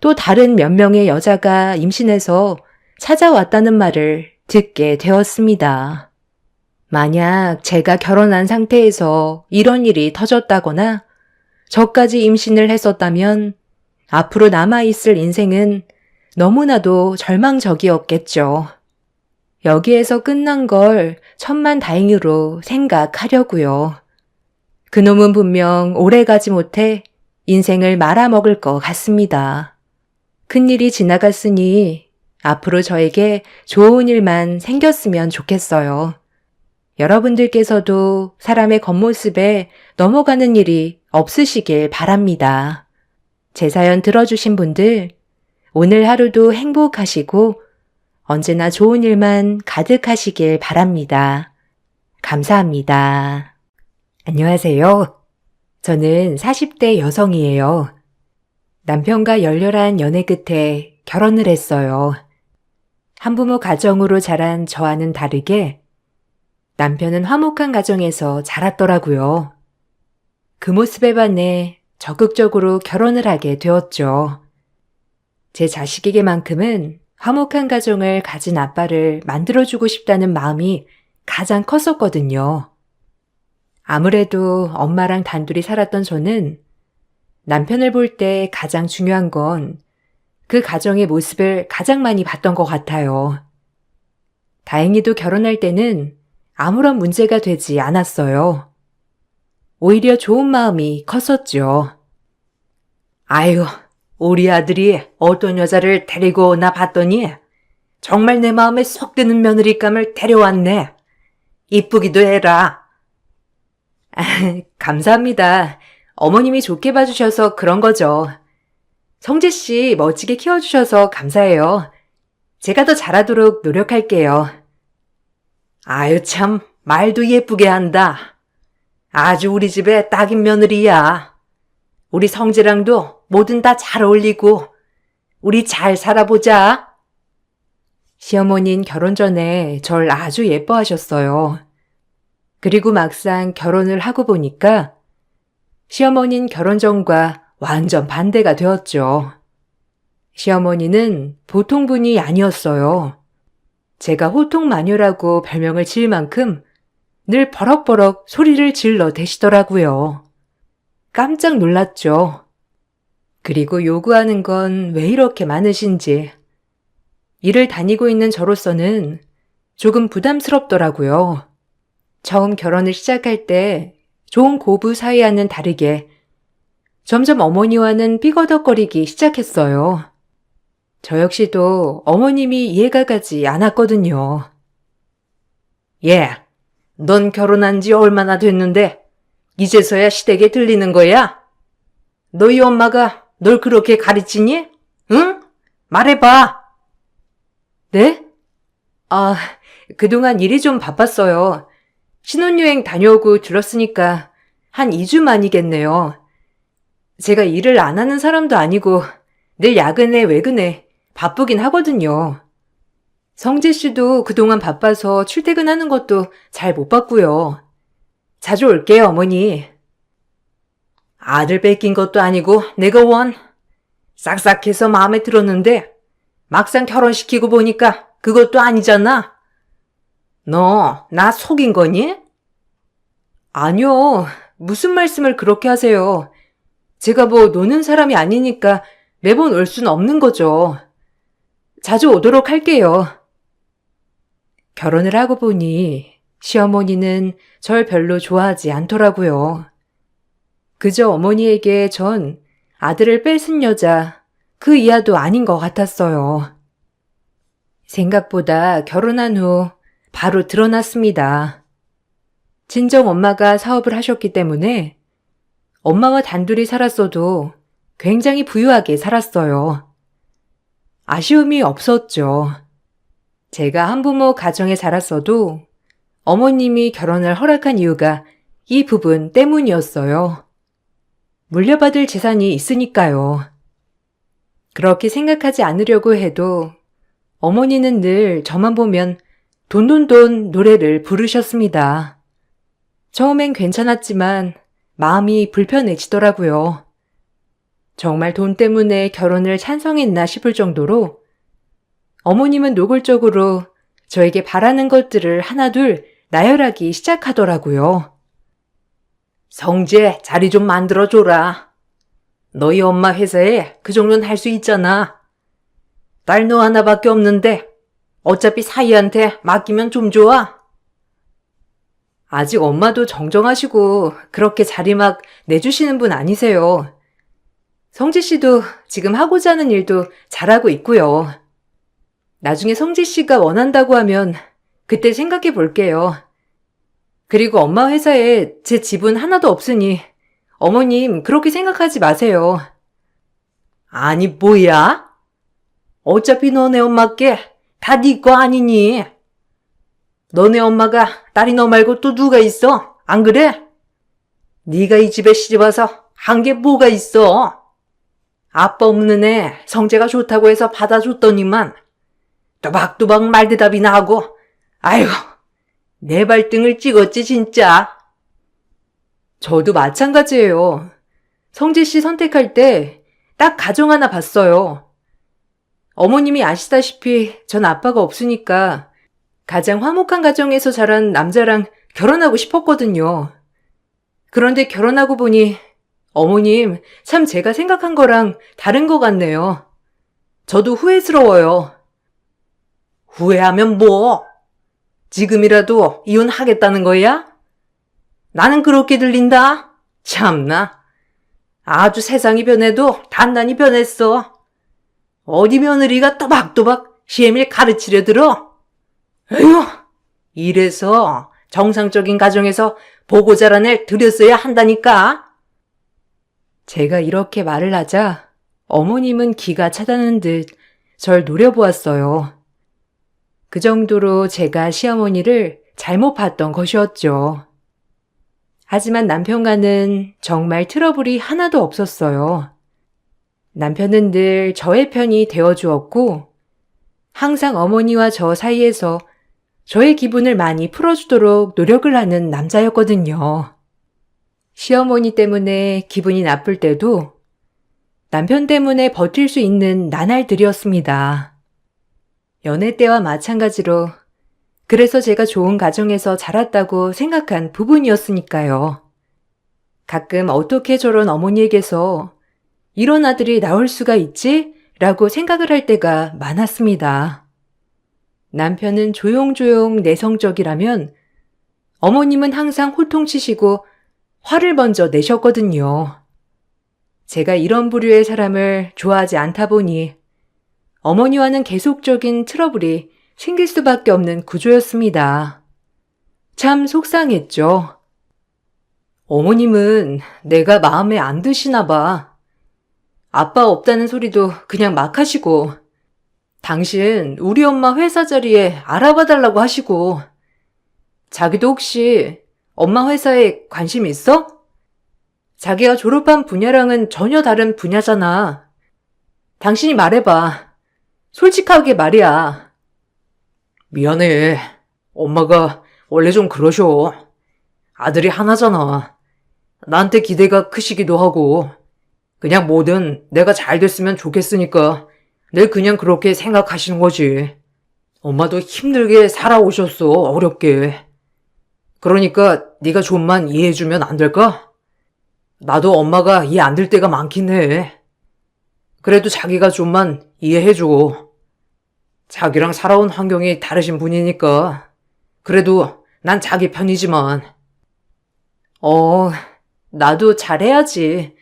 또 다른 몇 명의 여자가 임신해서 찾아왔다는 말을 듣게 되었습니다. 만약 제가 결혼한 상태에서 이런 일이 터졌다거나 저까지 임신을 했었다면 앞으로 남아있을 인생은 너무나도 절망적이었겠죠. 여기에서 끝난 걸 천만다행으로 생각하려고요. 그놈은 분명 오래가지 못해 인생을 말아먹을 것 같습니다. 큰일이 지나갔으니 앞으로 저에게 좋은 일만 생겼으면 좋겠어요. 여러분들께서도 사람의 겉모습에 넘어가는 일이 없으시길 바랍니다. 제 사연 들어주신 분들, 오늘 하루도 행복하시고 언제나 좋은 일만 가득하시길 바랍니다. 감사합니다. 안녕하세요. 저는 40대 여성이에요. 남편과 열렬한 연애 끝에 결혼을 했어요. 한부모 가정으로 자란 저와는 다르게 남편은 화목한 가정에서 자랐더라고요. 그 모습에 반해 적극적으로 결혼을 하게 되었죠. 제 자식에게만큼은 화목한 가정을 가진 아빠를 만들어주고 싶다는 마음이 가장 컸었거든요. 아무래도 엄마랑 단둘이 살았던 저는 남편을 볼 때 가장 중요한 건 그 가정의 모습을 가장 많이 봤던 것 같아요. 다행히도 결혼할 때는 아무런 문제가 되지 않았어요. 오히려 좋은 마음이 컸었죠. 아유, 우리 아들이 어떤 여자를 데리고 오나 봤더니 정말 내 마음에 쏙 드는 며느리감을 데려왔네. 이쁘기도 해라. 감사합니다. 어머님이 좋게 봐주셔서 그런 거죠. 성재 씨 멋지게 키워주셔서 감사해요. 제가 더 잘하도록 노력할게요. 아유 참 말도 예쁘게 한다. 아주 우리 집에 딱인 며느리야. 우리 성재랑도 뭐든 다 잘 어울리고 우리 잘 살아보자. 시어머니는 결혼 전에 절 아주 예뻐하셨어요. 그리고 막상 결혼을 하고 보니까 시어머니는 결혼 전과 완전 반대가 되었죠. 시어머니는 보통 분이 아니었어요. 제가 호통마녀라고 별명을 지을 만큼 늘 버럭버럭 소리를 질러 대시더라고요. 깜짝 놀랐죠. 그리고 요구하는 건 왜 이렇게 많으신지. 일을 다니고 있는 저로서는 조금 부담스럽더라고요. 처음 결혼을 시작할 때 좋은 고부 사이와는 다르게 점점 어머니와는 삐거덕거리기 시작했어요. 저 역시도 어머님이 이해가 가지 않았거든요. 예, 넌 결혼한 지 얼마나 됐는데 이제서야 시댁에 들리는 거야? 너희 엄마가 널 그렇게 가르치니? 응? 말해봐. 네? 그동안 일이 좀 바빴어요. 신혼여행 다녀오고 들었으니까 한 2주 만이겠네요. 제가 일을 안 하는 사람도 아니고 늘 야근에 외근에 바쁘긴 하거든요. 성재 씨도 그동안 바빠서 출퇴근하는 것도 잘 못 봤고요. 자주 올게요, 어머니. 아들 뺏긴 것도 아니고 내가 싹싹해서 마음에 들었는데 막상 결혼시키고 보니까 그것도 아니잖아. 너 나 속인 거니? 아니요. 무슨 말씀을 그렇게 하세요. 제가 뭐 노는 사람이 아니니까 매번 올 수는 없는 거죠. 자주 오도록 할게요. 결혼을 하고 보니 시어머니는 절 별로 좋아하지 않더라고요. 그저 어머니에게 전 아들을 뺏은 여자, 그 이하도 아닌 것 같았어요. 생각보다 결혼한 후 바로 드러났습니다. 친정 엄마가 사업을 하셨기 때문에 엄마와 단둘이 살았어도 굉장히 부유하게 살았어요. 아쉬움이 없었죠. 제가 한부모 가정에 자랐어도 어머님이 결혼을 허락한 이유가 이 부분 때문이었어요. 물려받을 재산이 있으니까요. 그렇게 생각하지 않으려고 해도 어머니는 늘 저만 보면 돈돈돈 노래를 부르셨습니다. 처음엔 괜찮았지만 마음이 불편해지더라고요. 정말 돈 때문에 결혼을 찬성했나 싶을 정도로 어머님은 노골적으로 저에게 바라는 것들을 하나둘 나열하기 시작하더라고요. 성재, 자리 좀 만들어줘라. 너희 엄마 회사에 그 정도는 할 수 있잖아. 딸 너 하나밖에 없는데 어차피 사이한테 맡기면 좀 좋아. 아직 엄마도 정정하시고 그렇게 자리 막 내주시는 분 아니세요. 성지 씨도 지금 하고자 하는 일도 잘하고 있고요. 나중에 성지 씨가 원한다고 하면 그때 생각해 볼게요. 그리고 엄마 회사에 제 지분 하나도 없으니 어머님 그렇게 생각하지 마세요. 아니 뭐야? 어차피 너네 엄마께 다 네 거 아니니? 너네 엄마가 딸이 너 말고 또 누가 있어? 안 그래? 네가 이 집에 시집와서 한 게 뭐가 있어? 아빠 없는 애 성재가 좋다고 해서 받아줬더니만 또박또박 말대답이나 하고 아이고 내 발등을 찍었지 진짜. 저도 마찬가지예요. 성재 씨 선택할 때 딱 가정 하나 봤어요. 어머님이 아시다시피 전 아빠가 없으니까 가장 화목한 가정에서 자란 남자랑 결혼하고 싶었거든요. 그런데 결혼하고 보니 어머님 참 제가 생각한 거랑 다른 것 같네요. 저도 후회스러워요. 후회하면 뭐? 지금이라도 이혼하겠다는 거야? 나는 그렇게 들린다? 참나. 아주 세상이 변해도 단단히 변했어. 어디 며느리가 또박또박 시애미를 가르치려 들어? 에휴, 이래서 정상적인 가정에서 보고 자란 애 들였어야 한다니까. 제가 이렇게 말을 하자 어머님은 기가 차다는 듯 절 노려보았어요. 그 정도로 제가 시어머니를 잘못 봤던 것이었죠. 하지만 남편과는 정말 트러블이 하나도 없었어요. 남편은 늘 저의 편이 되어주었고 항상 어머니와 저 사이에서 저의 기분을 많이 풀어주도록 노력을 하는 남자였거든요. 시어머니 때문에 기분이 나쁠 때도 남편 때문에 버틸 수 있는 나날들이었습니다. 연애 때와 마찬가지로 그래서 제가 좋은 가정에서 자랐다고 생각한 부분이었으니까요. 가끔 어떻게 저런 어머니에게서 이런 아들이 나올 수가 있지? 라고 생각을 할 때가 많았습니다. 남편은 조용조용 내성적이라면 어머님은 항상 호통치시고 화를 먼저 내셨거든요. 제가 이런 부류의 사람을 좋아하지 않다 보니 어머니와는 계속적인 트러블이 생길 수밖에 없는 구조였습니다. 참 속상했죠. 어머님은 내가 마음에 안 드시나 봐. 아빠 없다는 소리도 그냥 막 하시고 당신 우리 엄마 회사 자리에 알아봐 달라고 하시고 자기도 혹시 엄마 회사에 관심 있어? 자기가 졸업한 분야랑은 전혀 다른 분야잖아. 당신이 말해봐. 솔직하게 말이야. 미안해. 엄마가 원래 좀 그러셔. 아들이 하나잖아. 나한테 기대가 크시기도 하고 그냥 뭐든 내가 잘 됐으면 좋겠으니까 늘 그냥 그렇게 생각하시는 거지. 엄마도 힘들게 살아오셨어. 어렵게. 그러니까 네가 좀만 이해해주면 안 될까? 나도 엄마가 이해 안 될 때가 많긴 해. 그래도 자기가 좀만 이해해줘. 자기랑 살아온 환경이 다르신 분이니까. 그래도 난 자기 편이지만. 나도 잘해야지.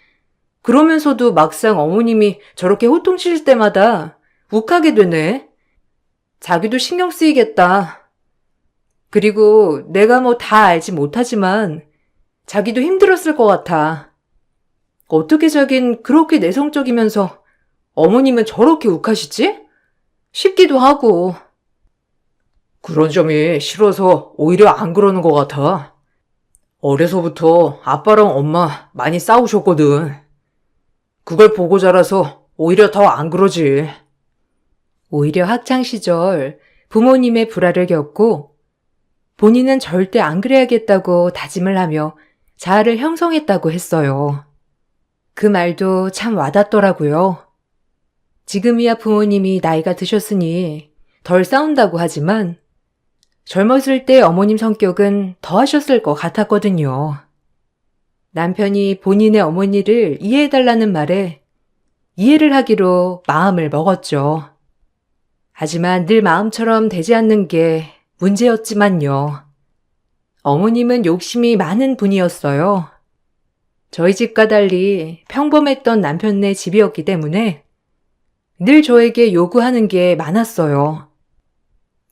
그러면서도 막상 어머님이 저렇게 호통치실 때마다 욱하게 되네. 자기도 신경 쓰이겠다. 그리고 내가 뭐 다 알지 못하지만 자기도 힘들었을 것 같아. 어떻게 자긴 그렇게 내성적이면서 어머님은 저렇게 욱하시지? 싶기도 하고. 그런 점이 싫어서 오히려 안 그러는 것 같아. 어려서부터 아빠랑 엄마 많이 싸우셨거든. 그걸 보고 자라서 오히려 더 안 그러지. 오히려 학창 시절 부모님의 불화를 겪고 본인은 절대 안 그래야겠다고 다짐을 하며 자아를 형성했다고 했어요. 그 말도 참 와닿더라고요. 지금이야 부모님이 나이가 드셨으니 덜 싸운다고 하지만 젊었을 때 어머님 성격은 더 하셨을 것 같았거든요. 남편이 본인의 어머니를 이해해달라는 말에 이해를 하기로 마음을 먹었죠. 하지만 늘 마음처럼 되지 않는 게 문제였지만요. 어머님은 욕심이 많은 분이었어요. 저희 집과 달리 평범했던 남편네 집이었기 때문에 늘 저에게 요구하는 게 많았어요.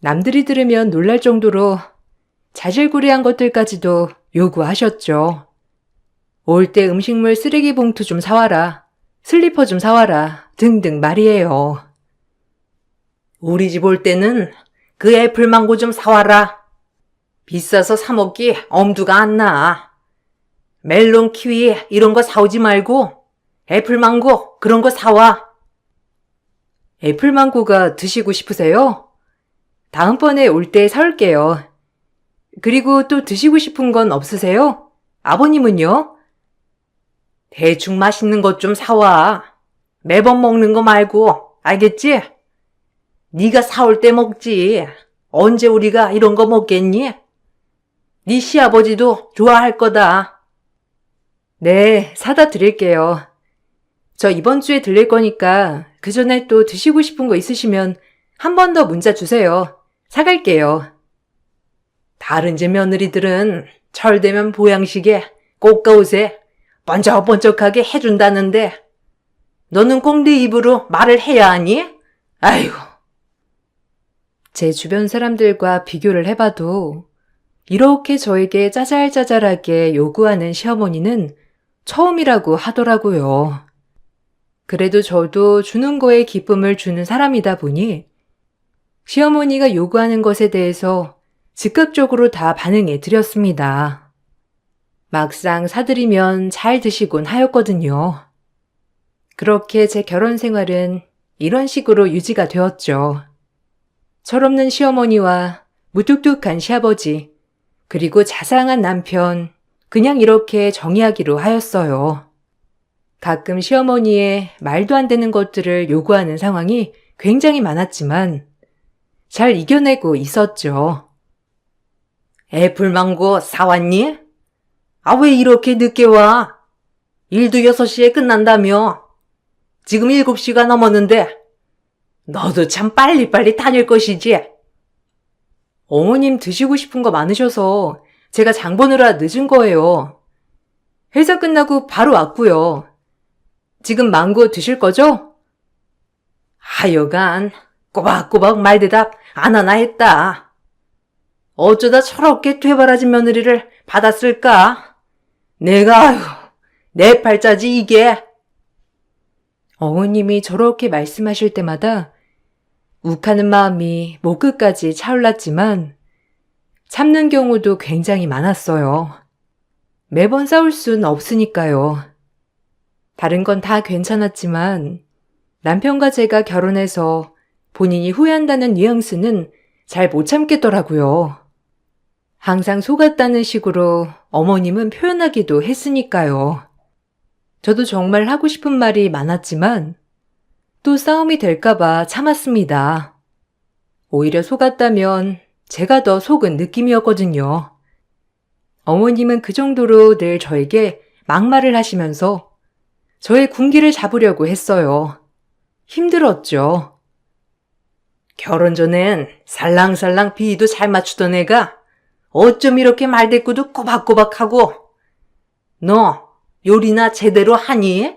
남들이 들으면 놀랄 정도로 자질구레한 것들까지도 요구하셨죠. 올 때 음식물 쓰레기 봉투 좀 사와라, 슬리퍼 좀 사와라 등등 말이에요. 우리 집 올 때는 그 애플망고 좀 사와라. 비싸서 사 먹기 엄두가 안 나. 멜론, 키위 이런 거 사오지 말고 애플망고 그런 거 사와. 애플망고가 드시고 싶으세요? 다음번에 올 때 사올게요. 그리고 또 드시고 싶은 건 없으세요? 아버님은요? 대충 맛있는 것 좀 사와. 매번 먹는 거 말고, 알겠지? 네가 사올 때 먹지. 언제 우리가 이런 거 먹겠니? 네 시아버지도 좋아할 거다. 네, 사다 드릴게요. 저 이번 주에 들릴 거니까 그 전에 또 드시고 싶은 거 있으시면 한 번 더 문자 주세요. 사갈게요. 다른 집 며느리들은 철되면 보양식에 꽃가옷에 번쩍번쩍하게 해준다는데 너는 꼭 네 입으로 말을 해야 하니? 아이고. 제 주변 사람들과 비교를 해봐도 이렇게 저에게 짜잘짜잘하게 요구하는 시어머니는 처음이라고 하더라고요. 그래도 저도 주는 거에 기쁨을 주는 사람이다 보니 시어머니가 요구하는 것에 대해서 즉각적으로 다 반응해 드렸습니다. 막상 사드리면 잘 드시곤 하였거든요. 그렇게 제 결혼 생활은 이런 식으로 유지가 되었죠. 철없는 시어머니와 무뚝뚝한 시아버지, 그리고 자상한 남편, 그냥 이렇게 정의하기로 하였어요. 가끔 시어머니의 말도 안 되는 것들을 요구하는 상황이 굉장히 많았지만 잘 이겨내고 있었죠. 애플망고 사왔니? 아, 왜 이렇게 늦게 와? 일도 6시에 끝난다며. 지금 7시가 넘었는데 너도 참 빨리빨리 다닐 것이지. 어머님 드시고 싶은 거 많으셔서 제가 장 보느라 늦은 거예요. 회사 끝나고 바로 왔고요. 지금 망고 드실 거죠? 하여간 꼬박꼬박 말대답 안 하나 했다. 어쩌다 저렇게 되바라진 며느리를 받았을까? 내가 아휴, 내 팔자지 이게. 어머님이 저렇게 말씀하실 때마다 욱하는 마음이 목 끝까지 차올랐지만 참는 경우도 굉장히 많았어요. 매번 싸울 순 없으니까요. 다른 건 다 괜찮았지만 남편과 제가 결혼해서 본인이 후회한다는 뉘앙스는 잘 못 참겠더라고요. 항상 속았다는 식으로 어머님은 표현하기도 했으니까요. 저도 정말 하고 싶은 말이 많았지만 또 싸움이 될까봐 참았습니다. 오히려 속았다면 제가 더 속은 느낌이었거든요. 어머님은 그 정도로 늘 저에게 막말을 하시면서 저의 군기를 잡으려고 했어요. 힘들었죠. 결혼 전엔 살랑살랑 비위도 잘 맞추던 애가 어쩜 이렇게 말대꾸도 꼬박꼬박하고. 너 요리나 제대로 하니?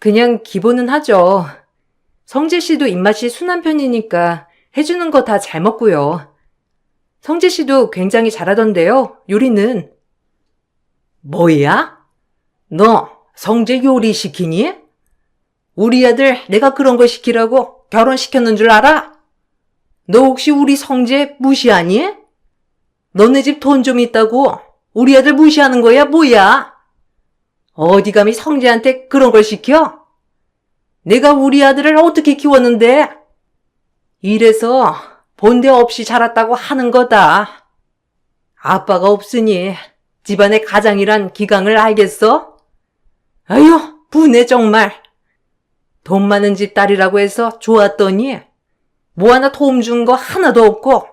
그냥 기본은 하죠. 성재 씨도 입맛이 순한 편이니까 해주는 거 다 잘 먹고요. 성재 씨도 굉장히 잘하던데요, 요리는. 뭐야? 너 성재 요리 시키니? 우리 아들 내가 그런 거 시키라고 결혼시켰는 줄 알아? 너 혹시 우리 성재 무시하니? 너네 집 돈 좀 있다고 우리 아들 무시하는 거야, 뭐야? 어디 감히 성재한테 그런 걸 시켜? 내가 우리 아들을 어떻게 키웠는데? 이래서 본대 없이 자랐다고 하는 거다. 아빠가 없으니 집안의 가장이란 기강을 알겠어? 아유, 분해 정말. 돈 많은 집 딸이라고 해서 좋았더니 뭐 하나 도움 준 거 하나도 없고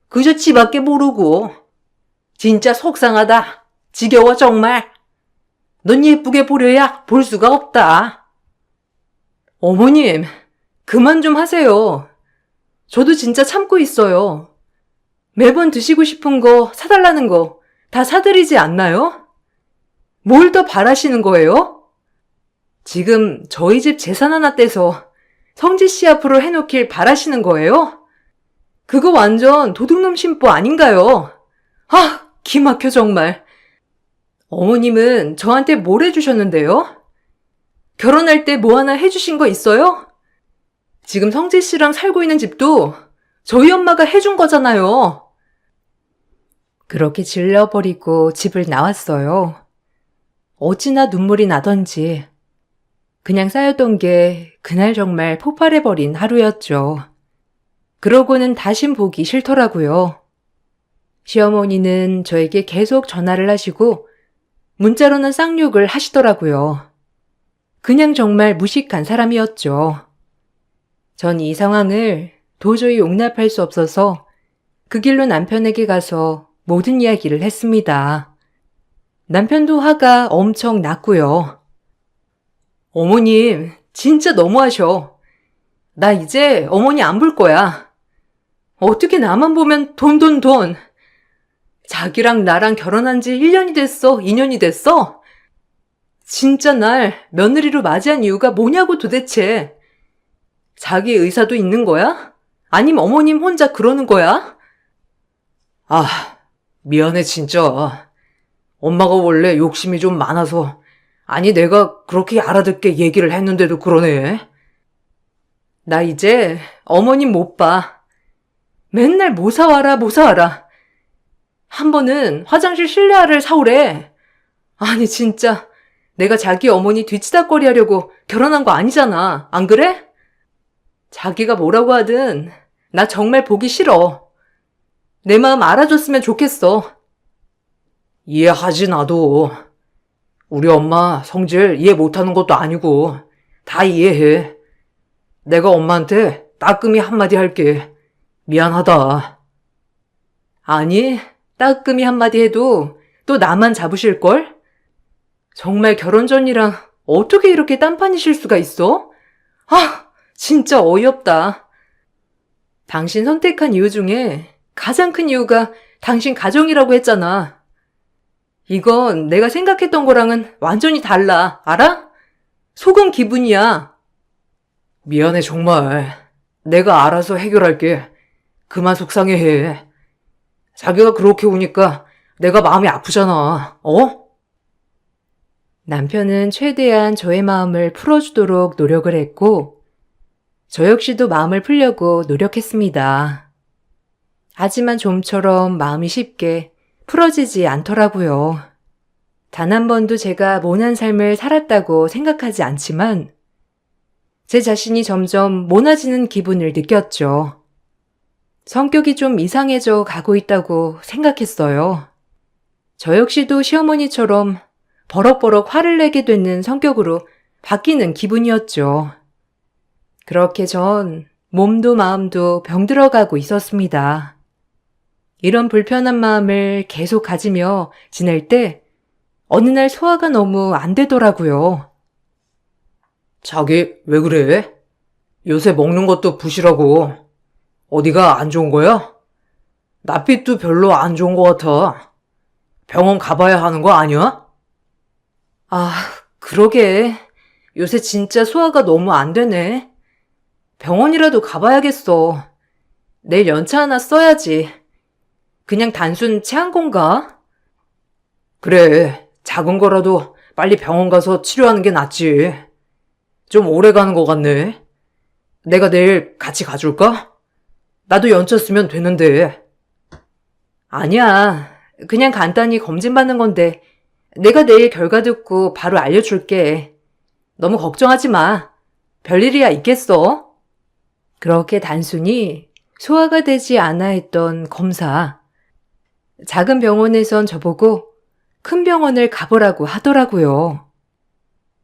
그저 지밖에 모르고. 진짜 속상하다. 지겨워 정말. 넌 예쁘게 보려야 볼 수가 없다. 어머님, 그만 좀 하세요. 저도 진짜 참고 있어요. 매번 드시고 싶은 거 사달라는 거 다 사드리지 않나요? 뭘 더 바라시는 거예요? 지금 저희 집 재산 하나 떼서 성지 씨 앞으로 해놓길 바라시는 거예요? 그거 완전 도둑놈 심보 아닌가요? 아, 기막혀 정말. 어머님은 저한테 뭘 해주셨는데요? 결혼할 때 뭐 하나 해주신 거 있어요? 지금 성재 씨랑 살고 있는 집도 저희 엄마가 해준 거잖아요. 그렇게 질려버리고 집을 나왔어요. 어찌나 눈물이 나던지. 그냥 쌓였던 게 그날 정말 폭발해버린 하루였죠. 그러고는 다신 보기 싫더라고요. 시어머니는 저에게 계속 전화를 하시고 문자로는 쌍욕을 하시더라고요. 그냥 정말 무식한 사람이었죠. 전 이 상황을 도저히 용납할 수 없어서 그 길로 남편에게 가서 모든 이야기를 했습니다. 남편도 화가 엄청 났고요. 어머님, 진짜 너무하셔. 나 이제 어머니 안 볼 거야. 어떻게 나만 보면 돈. 자기랑 나랑 결혼한 지 1년이 됐어? 2년이 됐어? 진짜 날 며느리로 맞이한 이유가 뭐냐고 도대체. 자기 의사도 있는 거야? 아님 어머님 혼자 그러는 거야? 아, 미안해 진짜. 엄마가 원래 욕심이 좀 많아서 아니 내가 그렇게 알아듣게 얘기를 했는데도 그러네. 나 이제 어머님 못 봐. 맨날 뭐 사와라. 한 번은 화장실 실내화를 사오래. 아니 진짜 내가 자기 어머니 뒤치다꺼리 하려고 결혼한 거 아니잖아. 안 그래? 자기가 뭐라고 하든 나 정말 보기 싫어. 내 마음 알아줬으면 좋겠어. 이해하지 나도. 우리 엄마 성질 이해 못하는 것도 아니고 다 이해해. 내가 엄마한테 따끔히 한마디 할게. 미안하다. 아니, 따끔히 한마디 해도 또 나만 잡으실걸? 정말 결혼 전이랑 어떻게 이렇게 딴판이실 수가 있어? 아, 진짜 어이없다. 당신 선택한 이유 중에 가장 큰 이유가 당신 가정이라고 했잖아. 이건 내가 생각했던 거랑은 완전히 달라. 알아? 속은 기분이야. 미안해 정말. 내가 알아서 해결할게. 그만 속상해해. 자기가 그렇게 우니까 내가 마음이 아프잖아. 어? 남편은 최대한 저의 마음을 풀어주도록 노력을 했고, 저 역시도 마음을 풀려고 노력했습니다. 하지만 좀처럼 마음이 쉽게 풀어지지 않더라고요. 단 한 번도 제가 모난 삶을 살았다고 생각하지 않지만, 제 자신이 점점 모나지는 기분을 느꼈죠. 성격이 좀 이상해져 가고 있다고 생각했어요. 저 역시도 시어머니처럼 버럭버럭 화를 내게 되는 성격으로 바뀌는 기분이었죠. 그렇게 전 몸도 마음도 병들어가고 있었습니다. 이런 불편한 마음을 계속 가지며 지낼 때 어느 날 소화가 너무 안 되더라고요. 자기 왜 그래? 요새 먹는 것도 부실하고 어디가 안 좋은 거야? 낯빛도 별로 안 좋은 것 같아. 병원 가봐야 하는 거 아니야? 아, 그러게. 요새 진짜 소화가 너무 안 되네. 병원이라도 가봐야겠어. 내일 연차 하나 써야지. 그냥 단순 체한 건가? 그래, 작은 거라도 빨리 병원 가서 치료하는 게 낫지. 좀 오래 가는 것 같네. 내가 내일 같이 가줄까? 나도 연차 쓰면 되는데. 아니야. 그냥 간단히 검진받는 건데 내가 내일 결과 듣고 바로 알려줄게. 너무 걱정하지 마. 별일이야 있겠어? 그렇게 단순히 소화가 되지 않아 했던 검사. 작은 병원에선 저보고 큰 병원을 가보라고 하더라고요.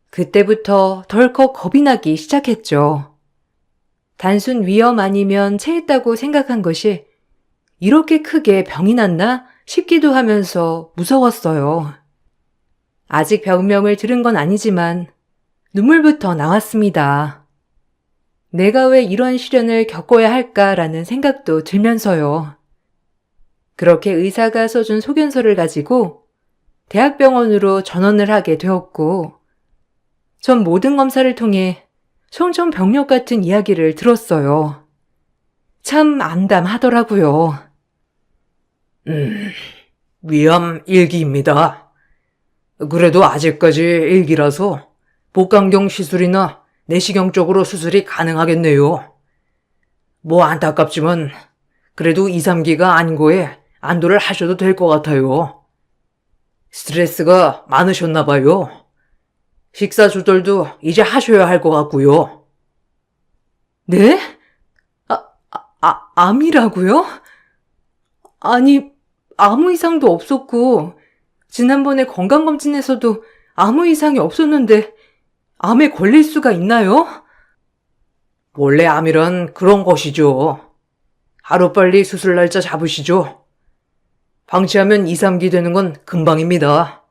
그때부터 덜컥 겁이 나기 시작했죠. 단순 위염 아니면 체했다고 생각한 것이 이렇게 크게 병이 났나 싶기도 하면서 무서웠어요. 아직 병명을 들은 건 아니지만 눈물부터 나왔습니다. 내가 왜 이런 시련을 겪어야 할까라는 생각도 들면서요. 그렇게 의사가 써준 소견서를 가지고 대학병원으로 전원을 하게 되었고, 전 모든 검사를 통해 청천벽력 같은 이야기를 들었어요. 참 암담하더라고요. 위암 1기입니다. 그래도 아직까지 1기라서 복강경 시술이나 내시경 쪽으로 수술이 가능하겠네요. 뭐 안타깝지만 그래도 2, 3기가 아닌 거에 안도를 하셔도 될 것 같아요. 스트레스가 많으셨나 봐요. 식사 조절도 이제 하셔야 할 것 같고요. 네? 암이라고요? 아니, 아무 이상도 없었고, 지난번에 건강검진에서도 아무 이상이 없었는데, 암에 걸릴 수가 있나요? 원래 암이란 그런 것이죠. 하루빨리 수술 날짜 잡으시죠. 방치하면 2, 3기 되는 건 금방입니다.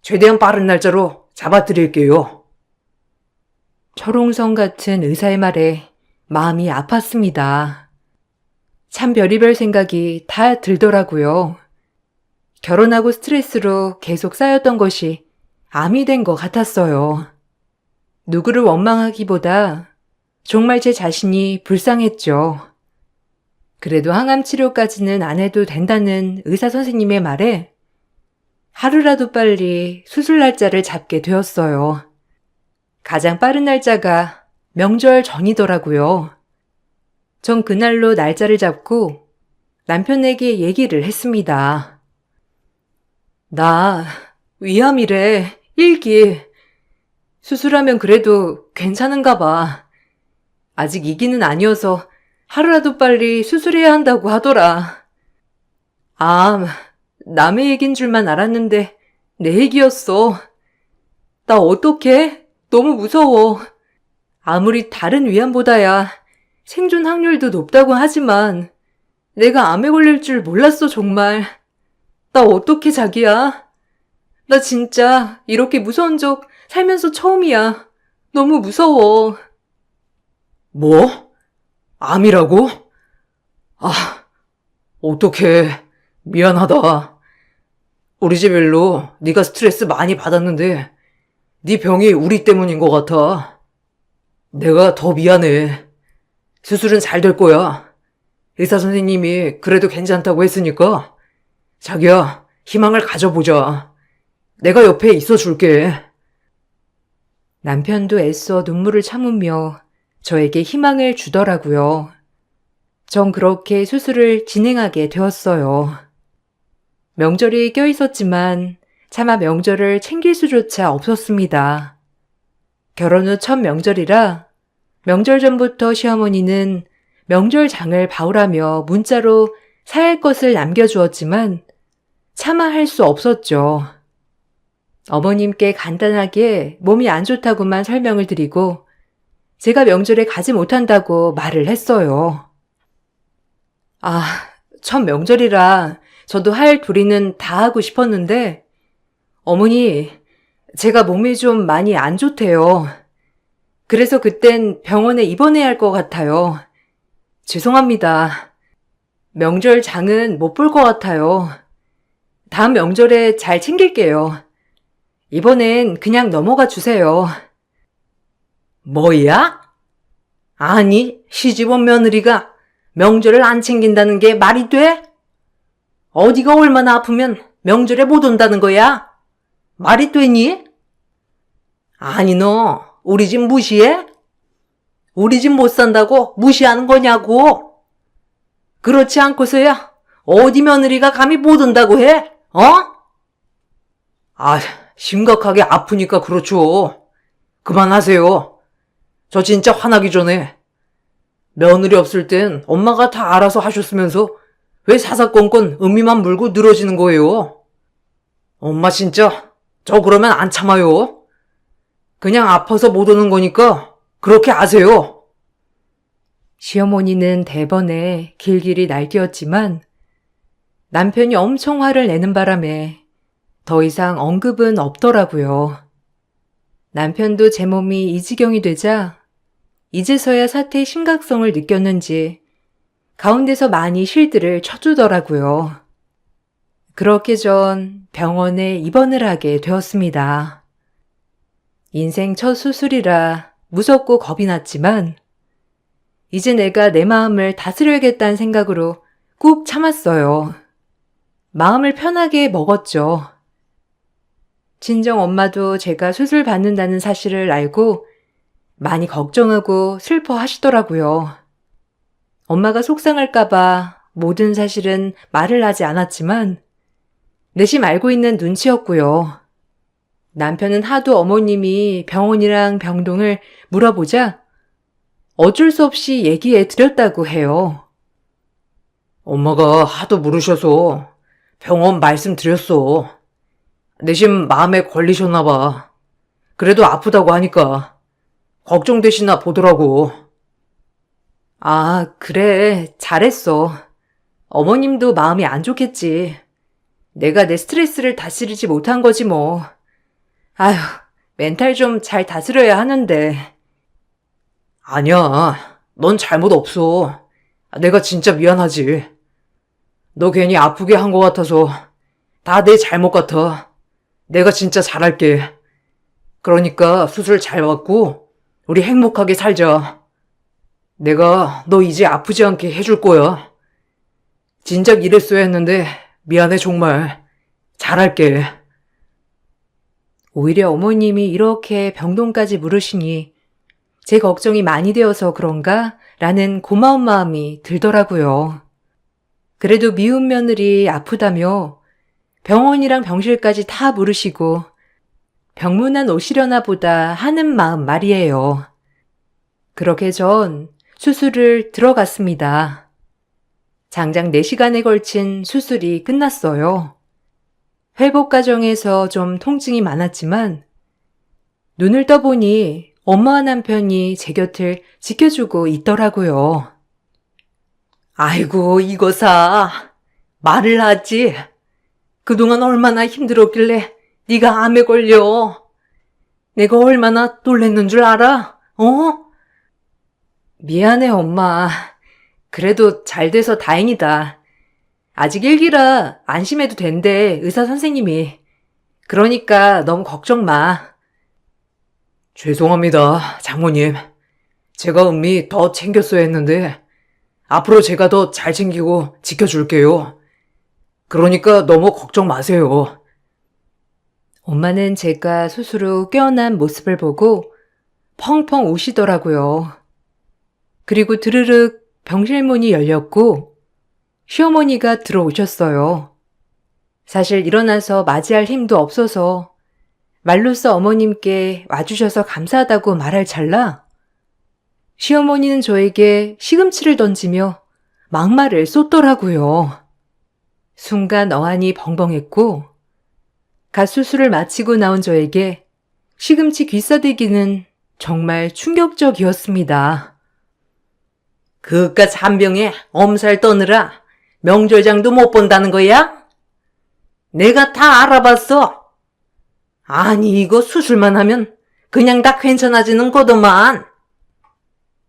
최대한 빠른 날짜로 잡아드릴게요. 철옹성 같은 의사의 말에 마음이 아팠습니다. 참 별의별 생각이 다 들더라고요. 결혼하고 스트레스로 계속 쌓였던 것이 암이 된 것 같았어요. 누구를 원망하기보다 정말 제 자신이 불쌍했죠. 그래도 항암 치료까지는 안 해도 된다는 의사 선생님의 말에 하루라도 빨리 수술 날짜를 잡게 되었어요. 가장 빠른 날짜가 명절 전이더라고요. 전 그날로 날짜를 잡고 남편에게 얘기를 했습니다. 나 위암이래, 1기. 수술하면 그래도 괜찮은가 봐. 아직 2기는 아니어서 하루라도 빨리 수술해야 한다고 하더라. 남의 얘긴 줄만 알았는데 내 얘기였어. 나 어떡해? 너무 무서워. 아무리 다른 위암보다야 생존 확률도 높다고 하지만 내가 암에 걸릴 줄 몰랐어, 정말. 나 어떡해, 자기야. 나 진짜 이렇게 무서운 적 살면서 처음이야. 너무 무서워. 뭐? 암이라고? 어떡해. 미안하다. 우리 집 일로 네가 스트레스 많이 받았는데 네 병이 우리 때문인 것 같아. 내가 더 미안해. 수술은 잘 될 거야. 의사 선생님이 그래도 괜찮다고 했으니까 자기야, 희망을 가져보자. 내가 옆에 있어 줄게. 남편도 애써 눈물을 참으며 저에게 희망을 주더라고요. 전 그렇게 수술을 진행하게 되었어요. 명절이 껴있었지만 차마 명절을 챙길 수조차 없었습니다. 결혼 후 첫 명절이라 명절 전부터 시어머니는 명절장을 봐오라며 문자로 사야 할 것을 남겨주었지만 차마 할 수 없었죠. 어머님께 간단하게 몸이 안 좋다고만 설명을 드리고 제가 명절에 가지 못한다고 말을 했어요. 첫 명절이라 저도 할 도리는 다 하고 싶었는데 어머니, 제가 몸이 좀 많이 안 좋대요. 그래서 그땐 병원에 입원해야 할 것 같아요. 죄송합니다. 명절장은 못 볼 것 같아요. 다음 명절에 잘 챙길게요. 이번엔 그냥 넘어가 주세요. 뭐야? 아니, 시집온 며느리가 명절을 안 챙긴다는 게 말이 돼? 어디가 얼마나 아프면 명절에 못 온다는 거야? 말이 되니? 아니, 너 우리 집 무시해? 우리 집 못 산다고 무시하는 거냐고? 그렇지 않고서야 어디 며느리가 감히 못 온다고 해? 어? 아, 심각하게 아프니까 그렇죠. 그만하세요. 저 진짜 화나기 전에. 며느리 없을 땐 엄마가 다 알아서 하셨으면서 왜 사사건건 음미만 물고 늘어지는 거예요? 엄마 진짜 저 그러면 안 참아요. 그냥 아파서 못 오는 거니까 그렇게 아세요. 시어머니는 대번에 길길이 날뛰었지만 남편이 엄청 화를 내는 바람에 더 이상 언급은 없더라고요. 남편도 제 몸이 이 지경이 되자 이제서야 사태의 심각성을 느꼈는지 가운데서 많이 실드를 쳐주더라고요. 그렇게 전 병원에 입원을 하게 되었습니다. 인생 첫 수술이라 무섭고 겁이 났지만 이제 내가 내 마음을 다스려야겠다는 생각으로 꾹 참았어요. 마음을 편하게 먹었죠. 친정 엄마도 제가 수술 받는다는 사실을 알고 많이 걱정하고 슬퍼하시더라고요. 엄마가 속상할까봐 모든 사실은 말을 하지 않았지만 내심 알고 있는 눈치였고요. 남편은 하도 어머님이 병원이랑 병동을 물어보자 어쩔 수 없이 얘기해 드렸다고 해요. 엄마가 하도 물으셔서 병원 말씀드렸어. 내심 마음에 걸리셨나 봐. 그래도 아프다고 하니까 걱정되시나 보더라고. 아, 그래. 잘했어. 어머님도 마음이 안 좋겠지. 내가 내 스트레스를 다스리지 못한 거지 뭐. 아휴, 멘탈 좀 잘 다스려야 하는데. 아니야. 넌 잘못 없어. 내가 진짜 미안하지. 너 괜히 아프게 한 것 같아서 다 내 잘못 같아. 내가 진짜 잘할게. 그러니까 수술 잘 받고 우리 행복하게 살자. 내가 너 이제 아프지 않게 해줄 거야. 진작 이랬어야 했는데 미안해 정말. 잘할게. 오히려 어머님이 이렇게 병동까지 물으시니 제 걱정이 많이 되어서 그런가? 라는 고마운 마음이 들더라고요. 그래도 미운 며느리 아프다며 병원이랑 병실까지 다 물으시고 병문안 오시려나 보다 하는 마음 말이에요. 그렇게 전 수술을 들어갔습니다. 장장 4시간에 걸친 수술이 끝났어요. 회복 과정에서 좀 통증이 많았지만 눈을 떠보니 엄마와 남편이 제 곁을 지켜주고 있더라고요. 아이고 이거사. 말을 하지. 그동안 얼마나 힘들었길래 네가 암에 걸려. 내가 얼마나 놀랬는 줄 알아? 어? 미안해, 엄마. 그래도 잘 돼서 다행이다. 아직 1기라 안심해도 된대, 의사 선생님이. 그러니까 너무 걱정 마. 죄송합니다, 장모님. 제가 은미 더 챙겼어야 했는데 앞으로 제가 더 잘 챙기고 지켜줄게요. 그러니까 너무 걱정 마세요. 엄마는 제가 수술 후 깨어난 모습을 보고 펑펑 우시더라고요. 그리고 드르륵 병실 문이 열렸고 시어머니가 들어오셨어요. 사실 일어나서 맞이할 힘도 없어서 말로써 어머님께 와주셔서 감사하다고 말할 찰나 시어머니는 저에게 시금치를 던지며 막말을 쏟더라고요. 순간 어안이 벙벙했고 갓 수술을 마치고 나온 저에게 시금치 귀싸대기는 정말 충격적이었습니다. 그깟 한 병에 엄살 떠느라 명절장도 못 본다는 거야? 내가 다 알아봤어. 아니 이거 수술만 하면 그냥 다 괜찮아지는 거더만.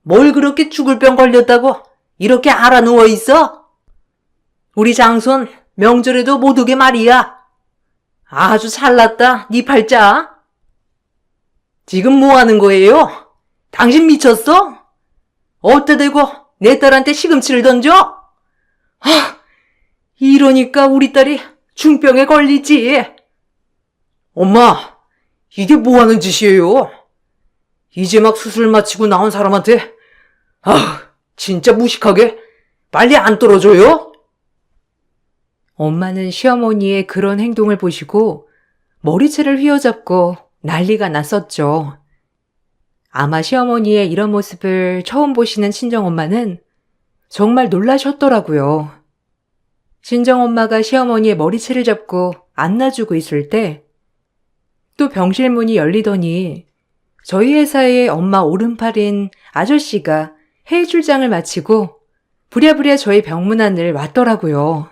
뭘 그렇게 죽을 병 걸렸다고 이렇게 알아 누워 있어? 우리 장손 명절에도 못 오게 말이야. 아주 잘났다 네 팔자. 지금 뭐 하는 거예요? 당신 미쳤어? 어때 대고 내 딸한테 시금치를 던져? 이러니까 우리 딸이 중병에 걸리지. 엄마, 이게 뭐 하는 짓이에요? 이제 막 수술 마치고 나온 사람한테 진짜 무식하게 빨리 안 떨어져요? 엄마는 시어머니의 그런 행동을 보시고 머리채를 휘어잡고 난리가 났었죠. 아마 시어머니의 이런 모습을 처음 보시는 친정엄마는 정말 놀라셨더라고요. 친정엄마가 시어머니의 머리채를 잡고 안아주고 있을 때 또 병실 문이 열리더니 저희 회사의 엄마 오른팔인 아저씨가 해외 출장을 마치고 부랴부랴 저희 병문 안을 왔더라고요.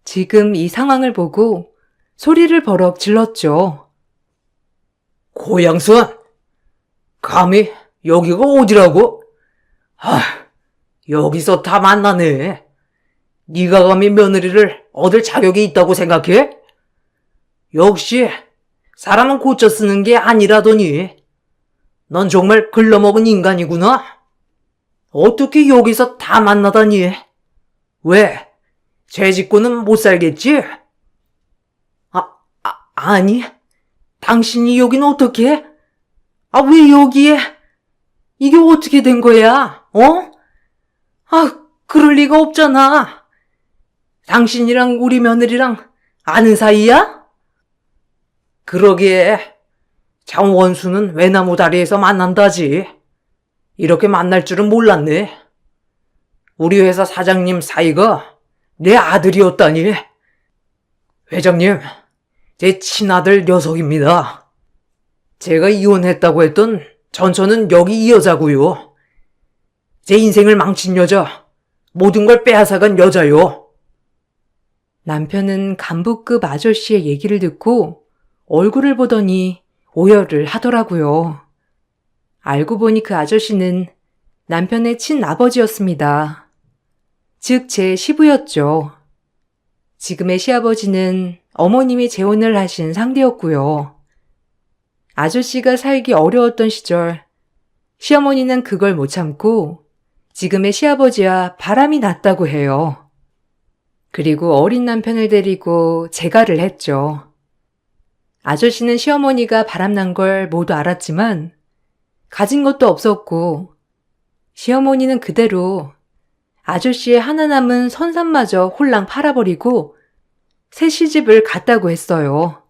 지금 이 상황을 보고 소리를 버럭 질렀죠. 고양선, 감히 여기가 어디라고? 여기서 다 만나네. 네가 감히 며느리를 얻을 자격이 있다고 생각해? 역시 사람은 고쳐 쓰는 게 아니라더니. 넌 정말 글러먹은 인간이구나. 어떻게 여기서 다 만나다니? 왜? 죄 짓고는 못 살겠지? 아니. 당신이 여긴 어떻게? 왜 여기에? 이게 어떻게 된 거야? 그럴 리가 없잖아. 당신이랑 우리 며느리랑 아는 사이야? 그러기에 장원수는 외나무 다리에서 만난다지. 이렇게 만날 줄은 몰랐네. 우리 회사 사장님 사이가 내 아들이었다니. 회장님, 제 친아들 녀석입니다. 제가 이혼했다고 했던 전처는 여기 이 여자고요. 제 인생을 망친 여자, 모든 걸 빼앗아간 여자요. 남편은 간부급 아저씨의 얘기를 듣고 얼굴을 보더니 오열을 하더라고요. 알고 보니 그 아저씨는 남편의 친아버지였습니다. 즉 제 시부였죠. 지금의 시아버지는 어머님이 재혼을 하신 상대였고요. 아저씨가 살기 어려웠던 시절 시어머니는 그걸 못 참고 지금의 시아버지와 바람이 났다고 해요. 그리고 어린 남편을 데리고 재가를 했죠. 아저씨는 시어머니가 바람난 걸 모두 알았지만 가진 것도 없었고 시어머니는 그대로 아저씨의 하나 남은 선산마저 홀랑 팔아버리고 새 시집을 갔다고 했어요.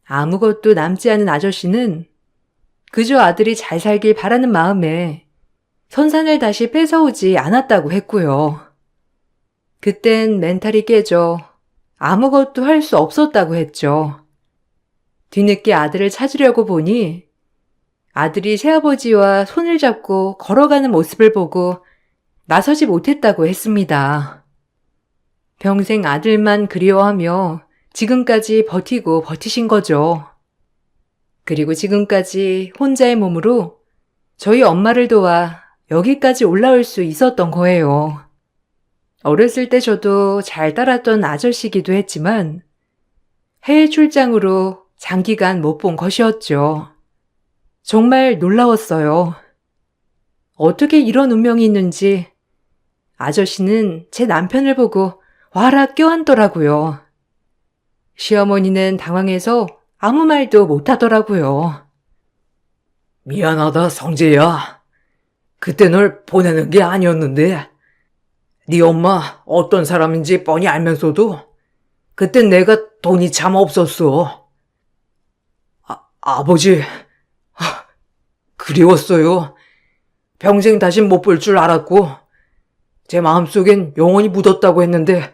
아무것도 남지 않은 아저씨는 그저 아들이 잘 살길 바라는 마음에 선산을 다시 뺏어오지 않았다고 했고요. 그땐 멘탈이 깨져 아무것도 할 수 없었다고 했죠. 뒤늦게 아들을 찾으려고 보니 아들이 새아버지와 손을 잡고 걸어가는 모습을 보고 나서지 못했다고 했습니다. 평생 아들만 그리워하며 지금까지 버티고 버티신 거죠. 그리고 지금까지 혼자의 몸으로 저희 엄마를 도와 여기까지 올라올 수 있었던 거예요. 어렸을 때 저도 잘 따랐던 아저씨기도 했지만 해외 출장으로 장기간 못 본 것이었죠. 정말 놀라웠어요. 어떻게 이런 운명이 있는지 아저씨는 제 남편을 보고 와라 껴안더라고요. 시어머니는 당황해서 아무 말도 못하더라고요. 미안하다, 성재야. 그때 널 보내는 게 아니었는데 네 엄마 어떤 사람인지 뻔히 알면서도 그땐 내가 돈이 참 없었어. 아버지, 그리웠어요. 평생 다신 못 볼 줄 알았고 제 마음속엔 영원히 묻었다고 했는데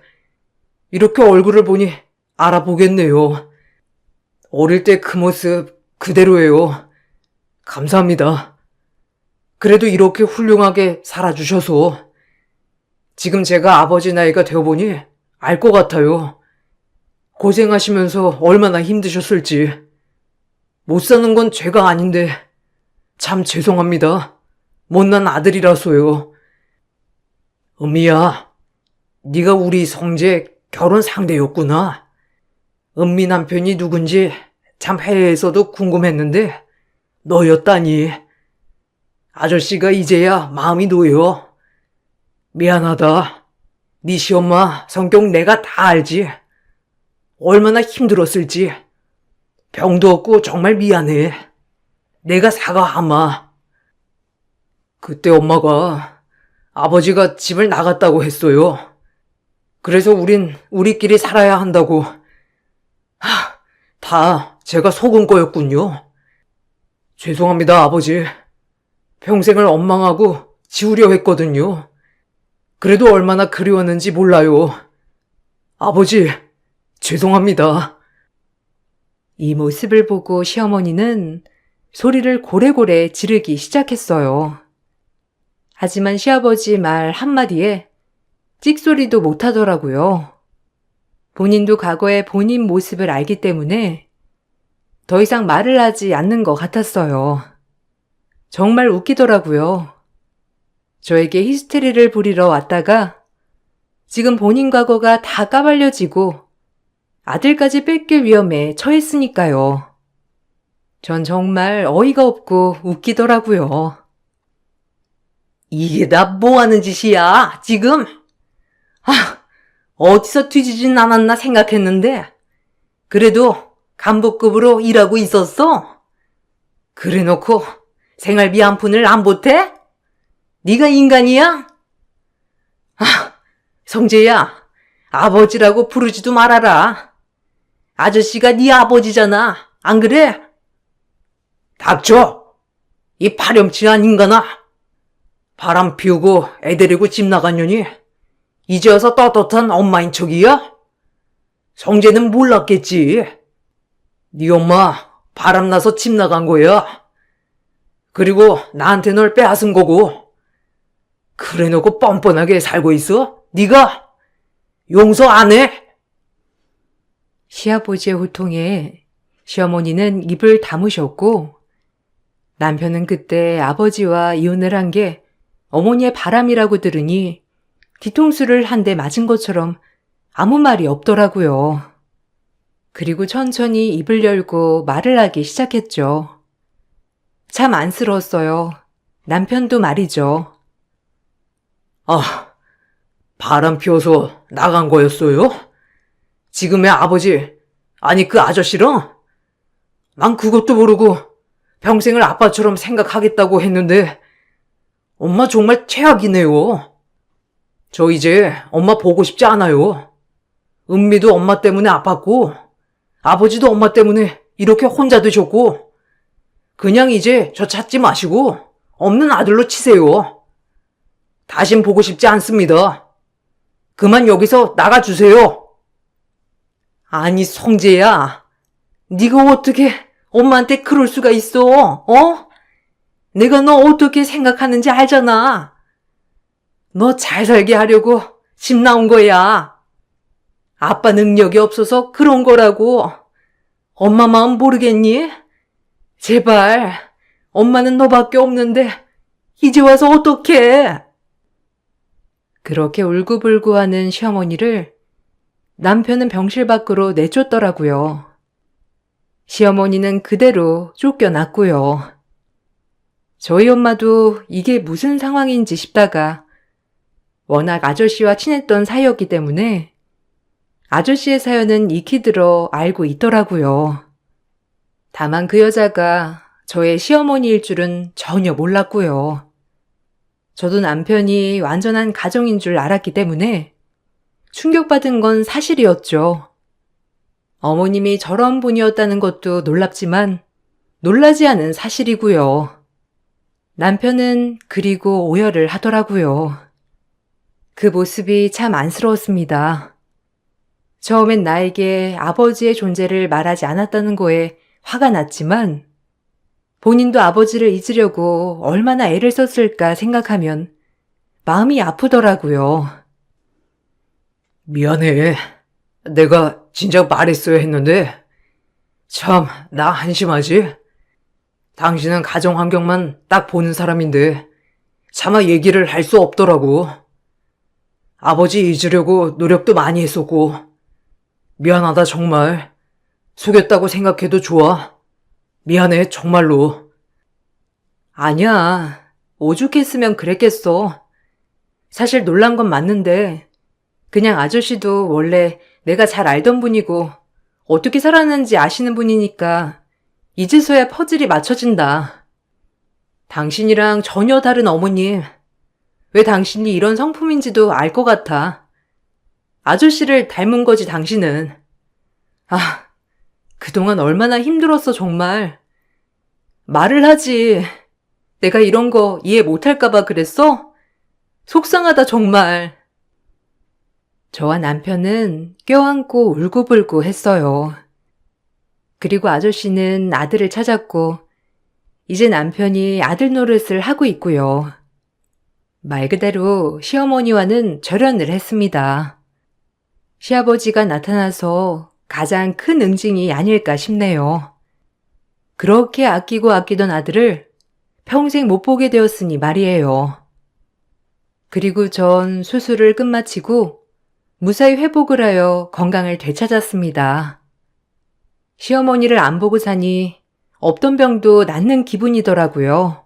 이렇게 얼굴을 보니 알아보겠네요. 어릴 때 그 모습 그대로예요. 감사합니다. 그래도 이렇게 훌륭하게 살아주셔서 지금 제가 아버지 나이가 되어보니 알 것 같아요. 고생하시면서 얼마나 힘드셨을지. 못 사는 건 죄가 아닌데 참 죄송합니다. 못난 아들이라서요. 은미야, 네가 우리 성재 결혼 상대였구나. 은미 남편이 누군지 참 해외에서도 궁금했는데 너였다니. 아저씨가 이제야 마음이 놓여. 미안하다. 네 시엄마 성격 내가 다 알지. 얼마나 힘들었을지. 병도 없고 정말 미안해. 내가 사과하마. 그때 엄마가 아버지가 집을 나갔다고 했어요. 그래서 우린 우리끼리 살아야 한다고. 다 제가 속은 거였군요. 죄송합니다, 아버지. 평생을 원망하고 지우려 했거든요. 그래도 얼마나 그리웠는지 몰라요. 아버지, 죄송합니다. 이 모습을 보고 시어머니는 소리를 고래고래 지르기 시작했어요. 하지만 시아버지 말 한마디에 찍소리도 못하더라고요. 본인도 과거의 본인 모습을 알기 때문에 더 이상 말을 하지 않는 것 같았어요. 정말 웃기더라고요. 저에게 히스테리를 부리러 왔다가 지금 본인 과거가 다 까발려지고 아들까지 뺏길 위험에 처했으니까요. 전 정말 어이가 없고 웃기더라고요. 이게 다 뭐 하는 짓이야, 지금? 어디서 뒤지진 않았나 생각했는데, 그래도 간부급으로 일하고 있었어? 그래 놓고 생활비 한 푼을 안 보태? 네가 인간이야? 성재야, 아버지라고 부르지도 말아라. 아저씨가 네 아버지잖아, 안 그래? 닥쳐! 이 파렴치한 인간아! 바람 피우고 애 데리고 집 나갔느니 이제 와서 떳떳한 엄마인 척이야? 성재는 몰랐겠지. 네 엄마 바람나서 집 나간 거야. 그리고 나한테 널 빼앗은 거고. 그래놓고 뻔뻔하게 살고 있어? 네가? 용서 안 해? 시아버지의 호통에 시어머니는 입을 다무셨고 남편은 그때 아버지와 이혼을 한 게 어머니의 바람이라고 들으니 뒤통수를 한 대 맞은 것처럼 아무 말이 없더라고요. 그리고 천천히 입을 열고 말을 하기 시작했죠. 참 안쓰러웠어요. 남편도 말이죠. 바람 피워서 나간 거였어요? 지금의 아버지, 아니 그 아저씨랑? 난 그것도 모르고 평생을 아빠처럼 생각하겠다고 했는데 엄마 정말 최악이네요. 저 이제 엄마 보고 싶지 않아요. 은미도 엄마 때문에 아팠고 아버지도 엄마 때문에 이렇게 혼자 되셨고 그냥 이제 저 찾지 마시고 없는 아들로 치세요. 다신 보고 싶지 않습니다. 그만 여기서 나가주세요. 아니 성재야, 네가 어떻게 엄마한테 그럴 수가 있어? 내가 너 어떻게 생각하는지 알잖아. 너 잘 살게 하려고 집 나온 거야. 아빠 능력이 없어서 그런 거라고. 엄마 마음 모르겠니? 제발, 엄마는 너밖에 없는데 이제 와서 어떡해? 그렇게 울고불고하는 시어머니를 남편은 병실 밖으로 내쫓더라고요. 시어머니는 그대로 쫓겨났고요. 저희 엄마도 이게 무슨 상황인지 싶다가 워낙 아저씨와 친했던 사이였기 때문에 아저씨의 사연은 익히 들어 알고 있더라고요. 다만 그 여자가 저의 시어머니일 줄은 전혀 몰랐고요. 저도 남편이 완전한 가정인 줄 알았기 때문에 충격받은 건 사실이었죠. 어머님이 저런 분이었다는 것도 놀랍지만 놀라지 않은 사실이고요. 남편은 그리고 오열을 하더라고요. 그 모습이 참 안쓰러웠습니다. 처음엔 나에게 아버지의 존재를 말하지 않았다는 거에 화가 났지만 본인도 아버지를 잊으려고 얼마나 애를 썼을까 생각하면 마음이 아프더라고요. 미안해. 내가 진작 말했어야 했는데 참 나 한심하지? 당신은 가정 환경만 딱 보는 사람인데 차마 얘기를 할 수 없더라고. 아버지 잊으려고 노력도 많이 했었고 미안하다 정말. 속였다고 생각해도 좋아. 미안해 정말로. 아니야. 오죽했으면 그랬겠어. 사실 놀란 건 맞는데 그냥 아저씨도 원래 내가 잘 알던 분이고 어떻게 살았는지 아시는 분이니까 이제서야 퍼즐이 맞춰진다. 당신이랑 전혀 다른 어머님. 왜 당신이 이런 성품인지도 알 것 같아. 아저씨를 닮은 거지 당신은. 아, 그동안 얼마나 힘들었어 정말. 말을 하지. 내가 이런 거 이해 못할까 봐 그랬어? 속상하다 정말. 저와 남편은 껴안고 울고불고 했어요. 그리고 아저씨는 아들을 찾았고 이제 남편이 아들 노릇을 하고 있고요. 말 그대로 시어머니와는 절연을 했습니다. 시아버지가 나타나서 가장 큰 응징이 아닐까 싶네요. 그렇게 아끼고 아끼던 아들을 평생 못 보게 되었으니 말이에요. 그리고 전 수술을 끝마치고 무사히 회복을 하여 건강을 되찾았습니다. 시어머니를 안 보고 사니 없던 병도 낫는 기분이더라고요.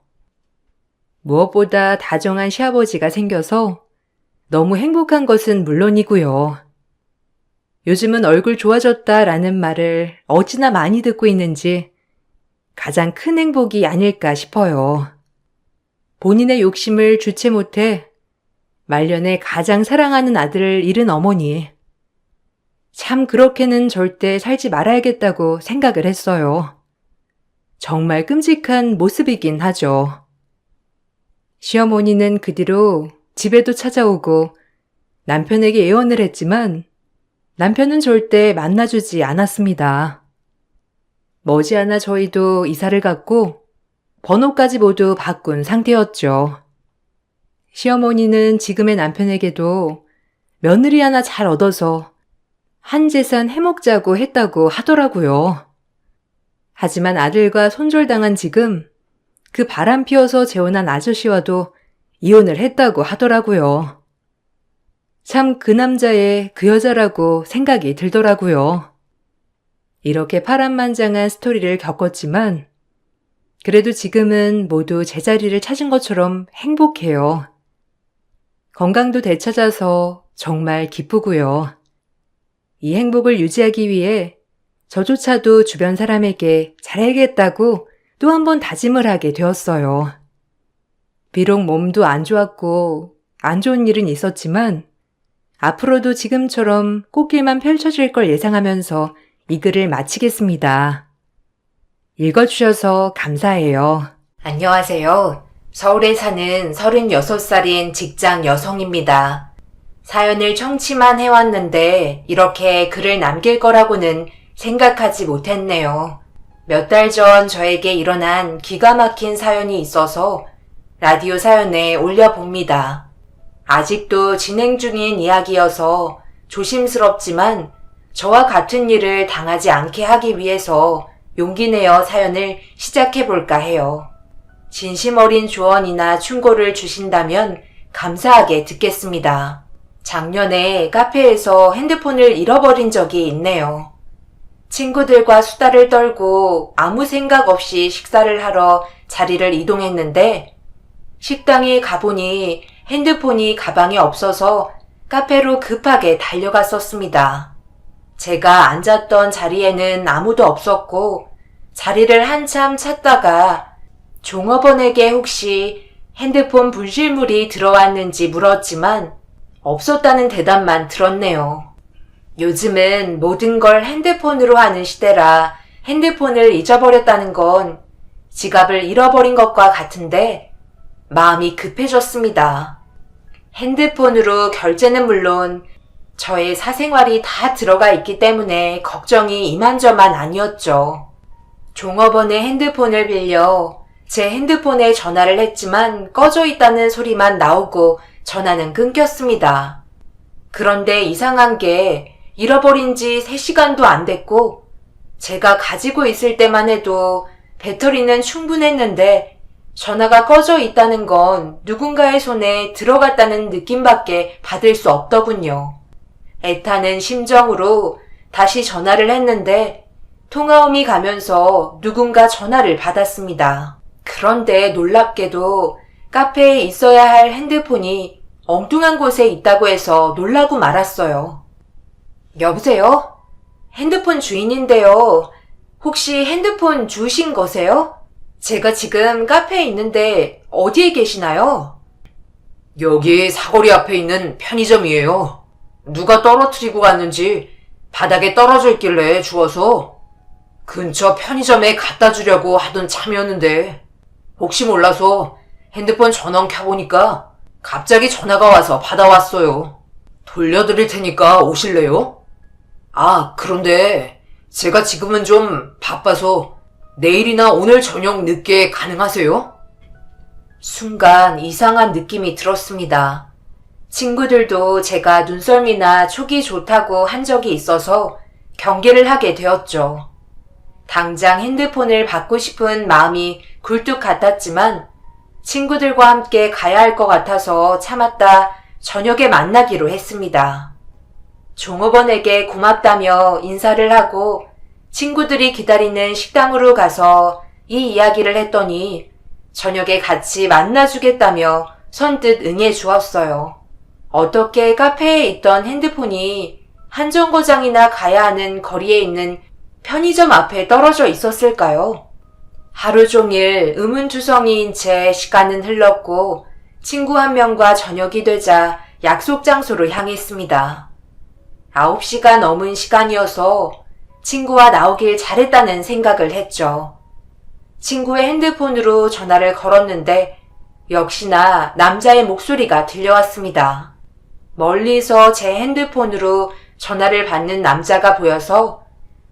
무엇보다 다정한 시아버지가 생겨서 너무 행복한 것은 물론이고요. 요즘은 얼굴 좋아졌다라는 말을 어찌나 많이 듣고 있는지 가장 큰 행복이 아닐까 싶어요. 본인의 욕심을 주체 못해 말년에 가장 사랑하는 아들을 잃은 어머니. 참 그렇게는 절대 살지 말아야겠다고 생각을 했어요. 정말 끔찍한 모습이긴 하죠. 시어머니는 그 뒤로 집에도 찾아오고 남편에게 애원을 했지만 남편은 절대 만나주지 않았습니다. 머지않아 저희도 이사를 갔고 번호까지 모두 바꾼 상태였죠. 시어머니는 지금의 남편에게도 며느리 하나 잘 얻어서 한 재산 해먹자고 했다고 하더라고요. 하지만 아들과 손절당한 지금 그 바람 피워서 재혼한 아저씨와도 이혼을 했다고 하더라고요. 참 그 남자의 그 여자라고 생각이 들더라고요. 이렇게 파란만장한 스토리를 겪었지만 그래도 지금은 모두 제자리를 찾은 것처럼 행복해요. 건강도 되찾아서 정말 기쁘고요. 이 행복을 유지하기 위해 저조차도 주변 사람에게 잘해야겠다고 또 한 번 다짐을 하게 되었어요. 비록 몸도 안 좋았고 안 좋은 일은 있었지만 앞으로도 지금처럼 꽃길만 펼쳐질 걸 예상하면서 이 글을 마치겠습니다. 읽어주셔서 감사해요. 안녕하세요. 서울에 사는 36살인 직장 여성입니다. 사연을 청취만 해왔는데 이렇게 글을 남길 거라고는 생각하지 못했네요. 몇 달 전 저에게 일어난 기가 막힌 사연이 있어서 라디오 사연에 올려봅니다. 아직도 진행 중인 이야기여서 조심스럽지만 저와 같은 일을 당하지 않게 하기 위해서 용기 내어 사연을 시작해볼까 해요. 진심 어린 조언이나 충고를 주신다면 감사하게 듣겠습니다. 작년에 카페에서 핸드폰을 잃어버린 적이 있네요. 친구들과 수다를 떨고 아무 생각 없이 식사를 하러 자리를 이동했는데 식당에 가보니 핸드폰이 가방에 없어서 카페로 급하게 달려갔었습니다. 제가 앉았던 자리에는 아무도 없었고 자리를 한참 찾다가 종업원에게 혹시 핸드폰 분실물이 들어왔는지 물었지만 없었다는 대답만 들었네요. 요즘은 모든 걸 핸드폰으로 하는 시대라 핸드폰을 잊어버렸다는 건 지갑을 잃어버린 것과 같은데 마음이 급해졌습니다. 핸드폰으로 결제는 물론 저의 사생활이 다 들어가 있기 때문에 걱정이 이만저만 아니었죠. 종업원의 핸드폰을 빌려 제 핸드폰에 전화를 했지만 꺼져 있다는 소리만 나오고 전화는 끊겼습니다. 그런데 이상한 게 잃어버린 지 3시간도 안 됐고 제가 가지고 있을 때만 해도 배터리는 충분했는데 전화가 꺼져 있다는 건 누군가의 손에 들어갔다는 느낌밖에 받을 수 없더군요. 애타는 심정으로 다시 전화를 했는데 통화음이 가면서 누군가 전화를 받았습니다. 그런데 놀랍게도 카페에 있어야 할 핸드폰이 엉뚱한 곳에 있다고 해서 놀라고 말았어요. 여보세요? 핸드폰 주인인데요. 혹시 핸드폰 주우신 거세요? 제가 지금 카페에 있는데 어디에 계시나요? 여기 사거리 앞에 있는 편의점이에요. 누가 떨어뜨리고 갔는지 바닥에 떨어져 있길래 주워서 근처 편의점에 갖다 주려고 하던 참이었는데 혹시 몰라서 핸드폰 전원 켜보니까 갑자기 전화가 와서 받아왔어요. 돌려드릴 테니까 오실래요? 아, 그런데 제가 지금은 좀 바빠서 내일이나 오늘 저녁 늦게 가능하세요? 순간 이상한 느낌이 들었습니다. 친구들도 제가 눈썰미나 촉이 좋다고 한 적이 있어서 경계를 하게 되었죠. 당장 핸드폰을 받고 싶은 마음이 굴뚝 같았지만 친구들과 함께 가야 할 것 같아서 참았다 저녁에 만나기로 했습니다. 종업원에게 고맙다며 인사를 하고 친구들이 기다리는 식당으로 가서 이 이야기를 했더니 저녁에 같이 만나주겠다며 선뜻 응해 주었어요. 어떻게 카페에 있던 핸드폰이 한 정거장이나 가야 하는 거리에 있는 편의점 앞에 떨어져 있었을까요? 하루 종일 의문투성이인 채 시간은 흘렀고 친구 한 명과 저녁이 되자 약속 장소로 향했습니다. 9시가 넘은 시간이어서 친구와 나오길 잘했다는 생각을 했죠. 친구의 핸드폰으로 전화를 걸었는데 역시나 남자의 목소리가 들려왔습니다. 멀리서 제 핸드폰으로 전화를 받는 남자가 보여서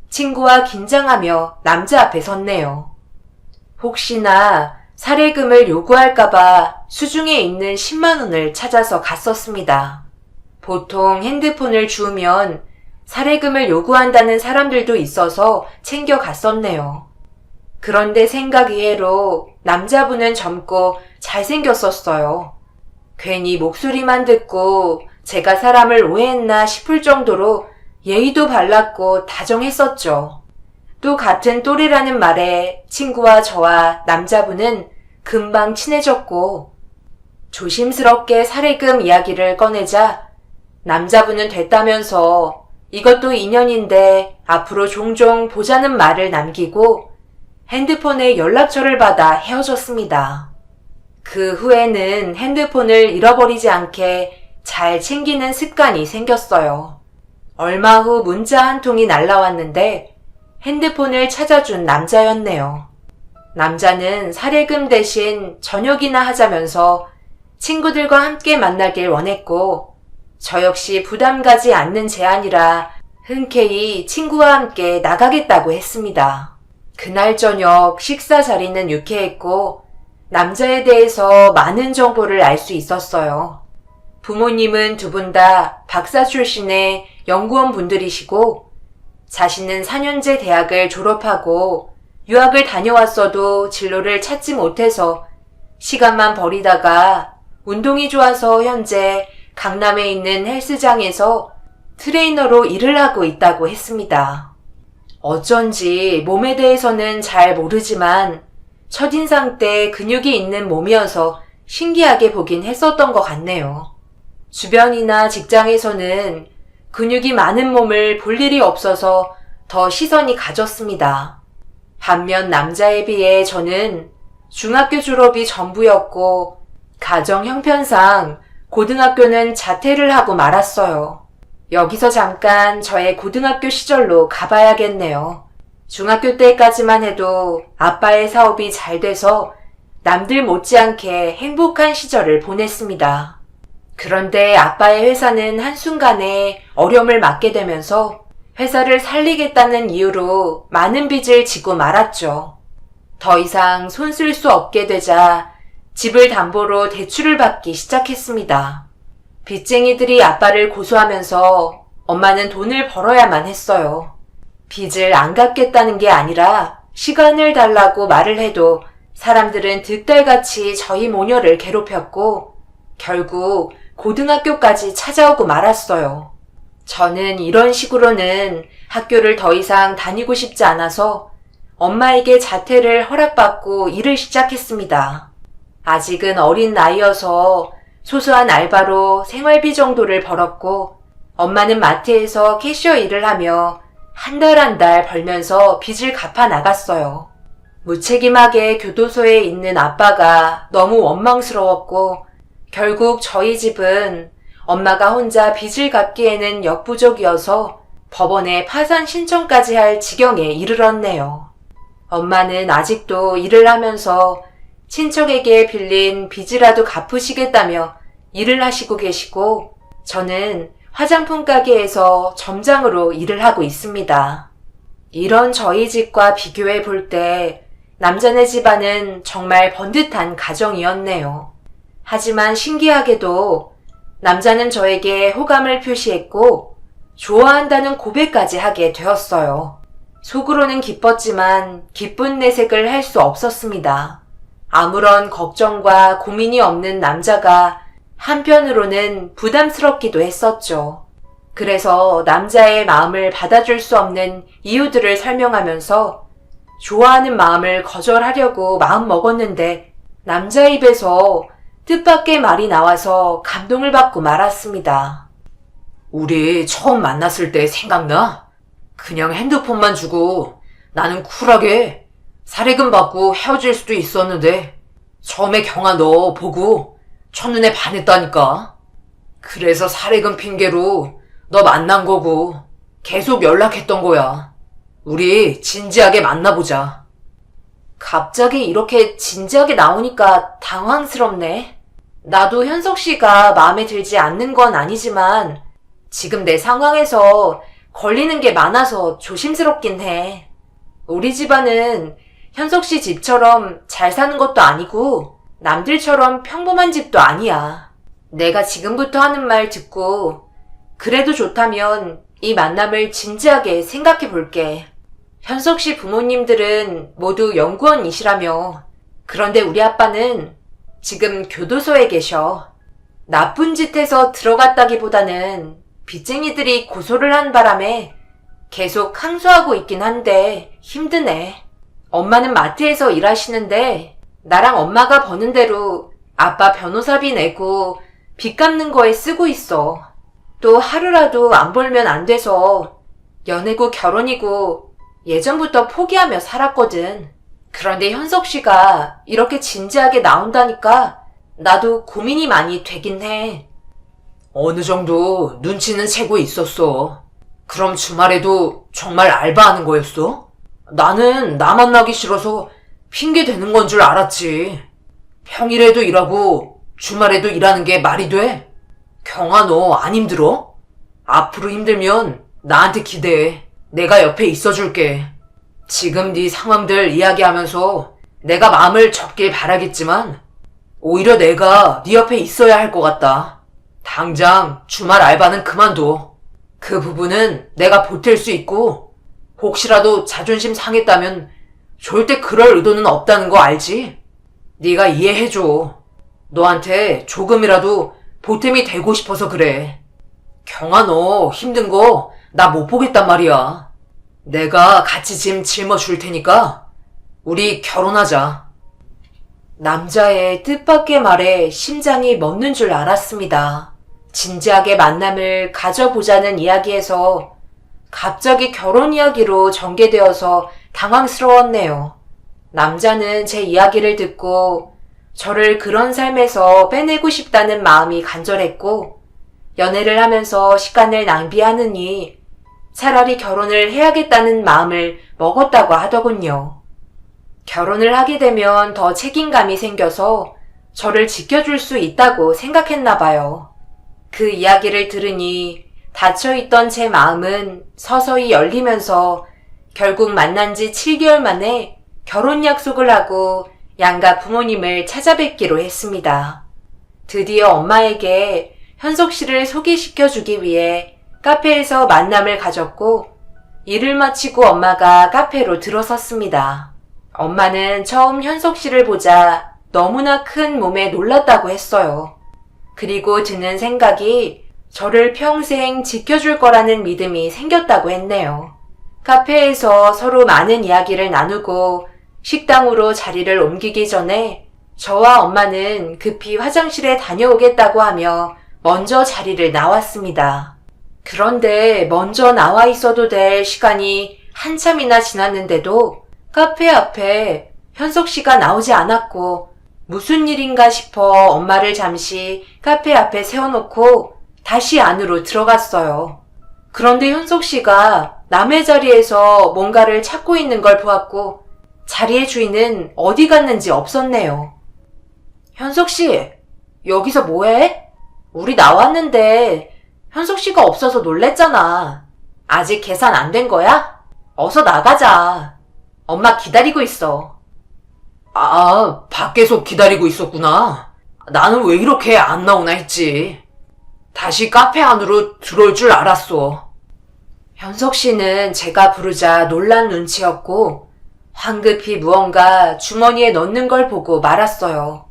친구와 긴장하며 남자 앞에 섰네요. 혹시나 사례금을 요구할까봐 수중에 있는 10만 원을 찾아서 갔었습니다. 보통 핸드폰을 주우면 사례금을 요구한다는 사람들도 있어서 챙겨 갔었네요. 그런데 생각 이해로 남자분은 젊고 잘생겼었어요. 괜히 목소리만 듣고 제가 사람을 오해했나 싶을 정도로 예의도 발랐고 다정했었죠. 또 같은 또래라는 말에 친구와 저와 남자분은 금방 친해졌고 조심스럽게 사례금 이야기를 꺼내자 남자분은 됐다면서 이것도 인연인데 앞으로 종종 보자는 말을 남기고 핸드폰에 연락처를 받아 헤어졌습니다. 그 후에는 핸드폰을 잃어버리지 않게 잘 챙기는 습관이 생겼어요. 얼마 후 문자 한 통이 날라왔는데 핸드폰을 찾아준 남자였네요. 남자는 사례금 대신 저녁이나 하자면서 친구들과 함께 만나길 원했고 저 역시 부담 가지 않는 제안이라 흔쾌히 친구와 함께 나가겠다고 했습니다. 그날 저녁 식사 자리는 유쾌했고 남자에 대해서 많은 정보를 알 수 있었어요. 부모님은 두 분 다 박사 출신의 연구원 분들이시고 자신은 4년제 대학을 졸업하고 유학을 다녀왔어도 진로를 찾지 못해서 시간만 버리다가 운동이 좋아서 현재 강남에 있는 헬스장에서 트레이너로 일을 하고 있다고 했습니다. 어쩐지 몸에 대해서는 잘 모르지만 첫인상 때 근육이 있는 몸이어서 신기하게 보긴 했었던 것 같네요. 주변이나 직장에서는 근육이 많은 몸을 볼 일이 없어서 더 시선이 가졌습니다. 반면 남자에 비해 저는 중학교 졸업이 전부였고 가정 형편상 고등학교는 자퇴를 하고 말았어요. 여기서 잠깐 저의 고등학교 시절로 가봐야겠네요. 중학교 때까지만 해도 아빠의 사업이 잘 돼서 남들 못지않게 행복한 시절을 보냈습니다. 그런데 아빠의 회사는 한순간에 어려움을 맞게 되면서 회사를 살리겠다는 이유로 많은 빚을 지고 말았죠. 더 이상 손 쓸 수 없게 되자 집을 담보로 대출을 받기 시작했습니다. 빚쟁이들이 아빠를 고소하면서 엄마는 돈을 벌어야만 했어요. 빚을 안 갚겠다는 게 아니라 시간을 달라고 말을 해도 사람들은 득달같이 저희 모녀를 괴롭혔고 결국 고등학교까지 찾아오고 말았어요. 저는 이런 식으로는 학교를 더 이상 다니고 싶지 않아서 엄마에게 자퇴를 허락받고 일을 시작했습니다. 아직은 어린 나이여서 소소한 알바로 생활비 정도를 벌었고 엄마는 마트에서 캐셔 일을 하며 한 달 한 달 벌면서 빚을 갚아 나갔어요. 무책임하게 교도소에 있는 아빠가 너무 원망스러웠고 결국 저희 집은 엄마가 혼자 빚을 갚기에는 역부족이어서 법원에 파산 신청까지 할 지경에 이르렀네요. 엄마는 아직도 일을 하면서 친척에게 빌린 빚이라도 갚으시겠다며 일을 하시고 계시고 저는 화장품 가게에서 점장으로 일을 하고 있습니다. 이런 저희 집과 비교해 볼 때 남자네 집안은 정말 번듯한 가정이었네요. 하지만 신기하게도 남자는 저에게 호감을 표시했고 좋아한다는 고백까지 하게 되었어요. 속으로는 기뻤지만 기쁜 내색을 할 수 없었습니다. 아무런 걱정과 고민이 없는 남자가 한편으로는 부담스럽기도 했었죠. 그래서 남자의 마음을 받아줄 수 없는 이유들을 설명하면서 좋아하는 마음을 거절하려고 마음먹었는데 남자 입에서 뜻밖의 말이 나와서 감동을 받고 말았습니다. 우리 처음 만났을 때 생각나? 그냥 핸드폰만 주고 나는 쿨하게 사례금 받고 헤어질 수도 있었는데 처음에 경아 너 보고 첫눈에 반했다니까. 그래서 사례금 핑계로 너 만난 거고 계속 연락했던 거야. 우리 진지하게 만나보자. 갑자기 이렇게 진지하게 나오니까 당황스럽네. 나도 현석 씨가 마음에 들지 않는 건 아니지만 지금 내 상황에서 걸리는 게 많아서 조심스럽긴 해. 우리 집안은 현석 씨 집처럼 잘 사는 것도 아니고 남들처럼 평범한 집도 아니야. 내가 지금부터 하는 말 듣고 그래도 좋다면 이 만남을 진지하게 생각해 볼게. 현석 씨 부모님들은 모두 연구원이시라며. 그런데 우리 아빠는 지금 교도소에 계셔. 나쁜 짓 해서 들어갔다기보다는 빚쟁이들이 고소를 한 바람에 계속 항소하고 있긴 한데 힘드네. 엄마는 마트에서 일하시는데 나랑 엄마가 버는 대로 아빠 변호사비 내고 빚 갚는 거에 쓰고 있어. 또 하루라도 안 벌면 안 돼서 연애고 결혼이고 예전부터 포기하며 살았거든. 그런데 현석 씨가 이렇게 진지하게 나온다니까 나도 고민이 많이 되긴 해. 어느 정도 눈치는 채고 있었어. 그럼 주말에도 정말 알바하는 거였어? 나는 나 만나기 싫어서 핑계 대는 건 줄 알았지. 평일에도 일하고 주말에도 일하는 게 말이 돼? 경아 너 안 힘들어? 앞으로 힘들면 나한테 기대해. 내가 옆에 있어줄게. 지금 네 상황들 이야기하면서 내가 마음을 접길 바라겠지만 오히려 내가 네 옆에 있어야 할 것 같다. 당장 주말 알바는 그만둬. 그 부분은 내가 보탤 수 있고 혹시라도 자존심 상했다면 절대 그럴 의도는 없다는 거 알지? 네가 이해해줘. 너한테 조금이라도 보탬이 되고 싶어서 그래. 경아 너 힘든 거 나 못 보겠단 말이야. 내가 같이 짐 짊어줄 테니까 우리 결혼하자. 남자의 뜻밖의 말에 심장이 멎는 줄 알았습니다. 진지하게 만남을 가져보자는 이야기에서 갑자기 결혼 이야기로 전개되어서 당황스러웠네요. 남자는 제 이야기를 듣고 저를 그런 삶에서 빼내고 싶다는 마음이 간절했고 연애를 하면서 시간을 낭비하느니 차라리 결혼을 해야겠다는 마음을 먹었다고 하더군요. 결혼을 하게 되면 더 책임감이 생겨서 저를 지켜줄 수 있다고 생각했나 봐요. 그 이야기를 들으니 닫혀있던 제 마음은 서서히 열리면서 결국 만난 지 7개월 만에 결혼 약속을 하고 양가 부모님을 찾아뵙기로 했습니다. 드디어 엄마에게 현석 씨를 소개시켜주기 위해 카페에서 만남을 가졌고 일을 마치고 엄마가 카페로 들어섰습니다. 엄마는 처음 현석 씨를 보자 너무나 큰 몸에 놀랐다고 했어요. 그리고 드는 생각이 저를 평생 지켜줄 거라는 믿음이 생겼다고 했네요. 카페에서 서로 많은 이야기를 나누고 식당으로 자리를 옮기기 전에 저와 엄마는 급히 화장실에 다녀오겠다고 하며 먼저 자리를 나왔습니다. 그런데 먼저 나와 있어도 될 시간이 한참이나 지났는데도 카페 앞에 현석 씨가 나오지 않았고 무슨 일인가 싶어 엄마를 잠시 카페 앞에 세워놓고 다시 안으로 들어갔어요. 그런데 현석 씨가 남의 자리에서 뭔가를 찾고 있는 걸 보았고 자리의 주인은 어디 갔는지 없었네요. 현석 씨, 여기서 뭐해? 우리 나왔는데 현석 씨가 없어서 놀랬잖아. 아직 계산 안 된 거야? 어서 나가자. 엄마 기다리고 있어. 아, 밖에서 기다리고 있었구나. 나는 왜 이렇게 안 나오나 했지. 다시 카페 안으로 들어올 줄 알았어. 현석 씨는 제가 부르자 놀란 눈치였고 황급히 무언가 주머니에 넣는 걸 보고 말았어요.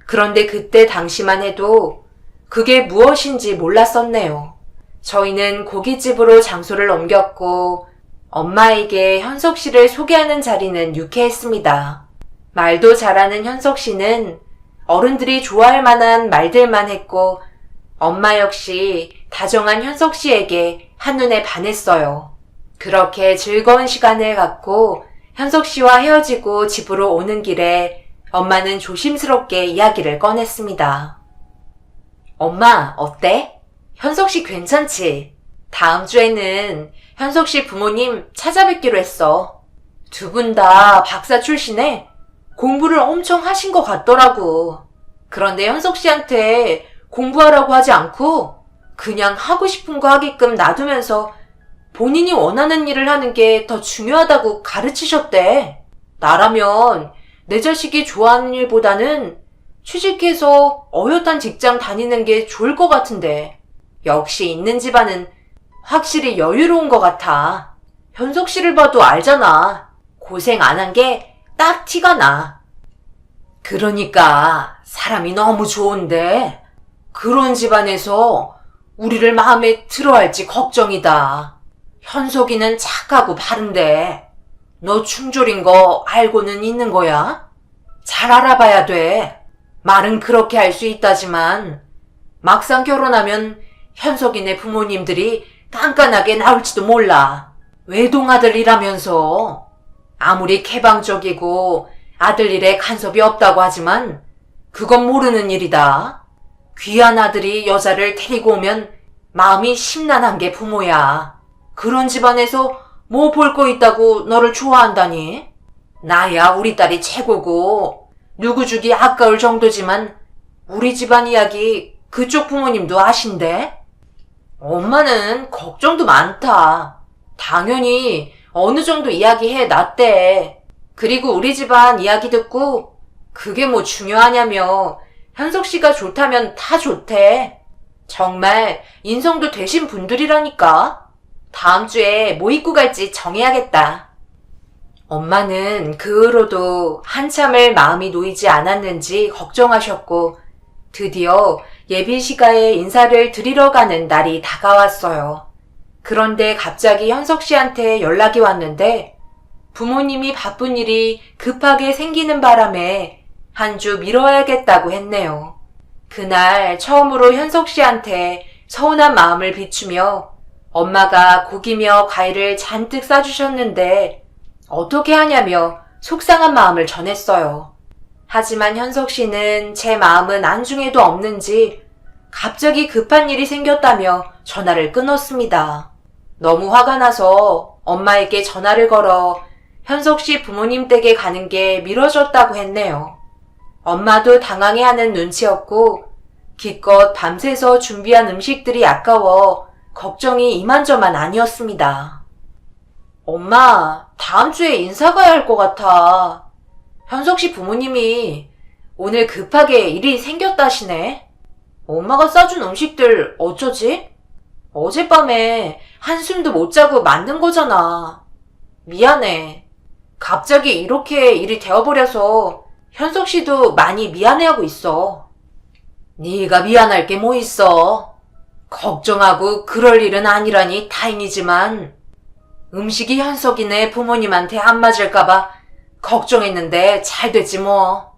그런데 그때 당시만 해도 그게 무엇인지 몰랐었네요. 저희는 고깃집으로 장소를 옮겼고 엄마에게 현석 씨를 소개하는 자리는 유쾌했습니다. 말도 잘하는 현석 씨는 어른들이 좋아할 만한 말들만 했고 엄마 역시 다정한 현석 씨에게 한눈에 반했어요. 그렇게 즐거운 시간을 갖고 현석 씨와 헤어지고 집으로 오는 길에 엄마는 조심스럽게 이야기를 꺼냈습니다. 엄마, 어때? 현석 씨 괜찮지? 다음 주에는 현석 씨 부모님 찾아뵙기로 했어. 두 분 다 박사 출신에 공부를 엄청 하신 것 같더라고. 그런데 현석 씨한테 공부하라고 하지 않고 그냥 하고 싶은 거 하게끔 놔두면서 본인이 원하는 일을 하는 게 더 중요하다고 가르치셨대. 나라면 내 자식이 좋아하는 일보다는 취직해서 어엿한 직장 다니는 게 좋을 것 같은데 역시 있는 집안은 확실히 여유로운 것 같아. 현석 씨를 봐도 알잖아. 고생 안 한 게 딱 티가 나. 그러니까 사람이 너무 좋은데 그런 집안에서 우리를 마음에 들어 할지 걱정이다. 현석이는 착하고 바른데 너 충졸인 거 알고는 있는 거야? 잘 알아봐야 돼. 말은 그렇게 할 수 있다지만 막상 결혼하면 현석이네 부모님들이 깐깐하게 나올지도 몰라. 외동아들이라면서 아무리 개방적이고 아들 일에 간섭이 없다고 하지만 그건 모르는 일이다. 귀한 아들이 여자를 데리고 오면 마음이 심란한 게 부모야. 그런 집안에서 뭐 볼 거 있다고 너를 좋아한다니? 나야 우리 딸이 최고고 누구 주기 아까울 정도지만 우리 집안 이야기 그쪽 부모님도 아신대? 엄마는 걱정도 많다. 당연히 어느 정도 이야기해 놨대. 그리고 우리 집안 이야기 듣고 그게 뭐 중요하냐며 현석 씨가 좋다면 다 좋대. 정말 인성도 되신 분들이라니까. 다음 주에 뭐 입고 갈지 정해야겠다. 엄마는 그 후로도 한참을 마음이 놓이지 않았는지 걱정하셨고 드디어 예비시가에 인사를 드리러 가는 날이 다가왔어요. 그런데 갑자기 현석 씨한테 연락이 왔는데 부모님이 바쁜 일이 급하게 생기는 바람에 한 주 미뤄야겠다고 했네요. 그날 처음으로 현석 씨한테 서운한 마음을 비추며 엄마가 고기며 과일을 잔뜩 싸주셨는데 어떻게 하냐며 속상한 마음을 전했어요. 하지만 현석 씨는 제 마음은 안중에도 없는지 갑자기 급한 일이 생겼다며 전화를 끊었습니다. 너무 화가 나서 엄마에게 전화를 걸어 현석 씨 부모님 댁에 가는 게 미뤄졌다고 했네요. 엄마도 당황해하는 눈치였고 기껏 밤새서 준비한 음식들이 아까워 걱정이 이만저만 아니었습니다. 엄마, 다음 주에 인사 가야 할 것 같아. 현석 씨 부모님이 오늘 급하게 일이 생겼다시네. 엄마가 싸준 음식들 어쩌지? 어젯밤에 한숨도 못 자고 만든 거잖아. 미안해. 갑자기 이렇게 일이 되어버려서 현석 씨도 많이 미안해하고 있어. 네가 미안할 게 뭐 있어. 걱정하고 그럴 일은 아니라니 다행이지만 음식이 현석이네 부모님한테 안 맞을까봐 걱정했는데 잘 됐지 뭐.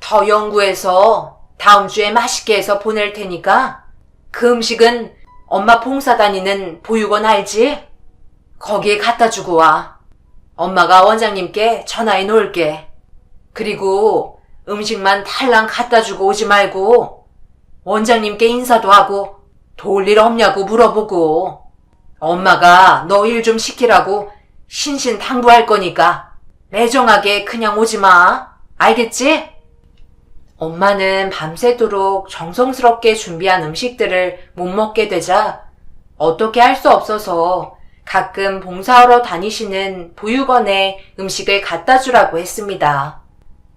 더 연구해서 다음 주에 맛있게 해서 보낼 테니까 그 음식은 엄마 봉사 다니는 보육원 알지? 거기에 갖다 주고 와. 엄마가 원장님께 전화해 놓을게. 그리고 음식만 달랑 갖다 주고 오지 말고 원장님께 인사도 하고 도울 일 없냐고 물어보고 엄마가 너 일 좀 시키라고 신신당부할 거니까 매정하게 그냥 오지 마. 알겠지? 엄마는 밤새도록 정성스럽게 준비한 음식들을 못 먹게 되자 어떻게 할 수 없어서 가끔 봉사하러 다니시는 보육원에 음식을 갖다 주라고 했습니다.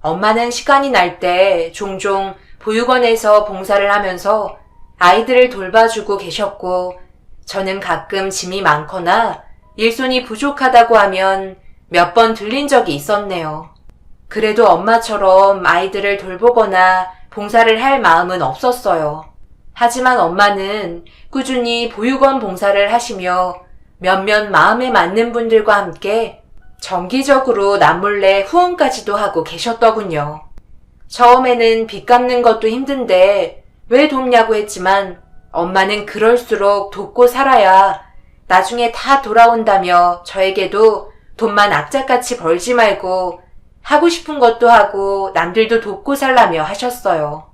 엄마는 시간이 날 때 종종 보육원에서 봉사를 하면서 아이들을 돌봐주고 계셨고 저는 가끔 짐이 많거나 일손이 부족하다고 하면 몇 번 들린 적이 있었네요. 그래도 엄마처럼 아이들을 돌보거나 봉사를 할 마음은 없었어요. 하지만 엄마는 꾸준히 보육원 봉사를 하시며 몇몇 마음에 맞는 분들과 함께 정기적으로 남몰래 후원까지도 하고 계셨더군요. 처음에는 빚 갚는 것도 힘든데 왜 돕냐고 했지만 엄마는 그럴수록 돕고 살아야 나중에 다 돌아온다며 저에게도 돈만 악착같이 벌지 말고 하고 싶은 것도 하고 남들도 돕고 살라며 하셨어요.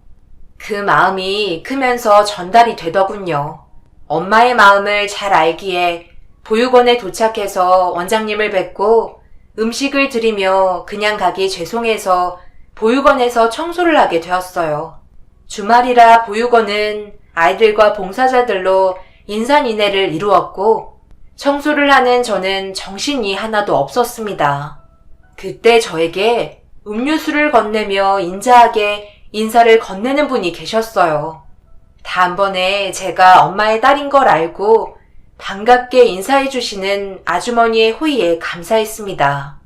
그 마음이 크면서 전달이 되더군요. 엄마의 마음을 잘 알기에 보육원에 도착해서 원장님을 뵙고 음식을 드리며 그냥 가기 죄송해서 보육원에서 청소를 하게 되었어요. 주말이라 보육원은 아이들과 봉사자들로 인산인해를 이루었고 청소를 하는 저는 정신이 하나도 없었습니다. 그때 저에게 음료수를 건네며 인자하게 인사를 건네는 분이 계셨어요. 다음번에 제가 엄마의 딸인 걸 알고 반갑게 인사해 주시는 아주머니의 호의에 감사했습니다.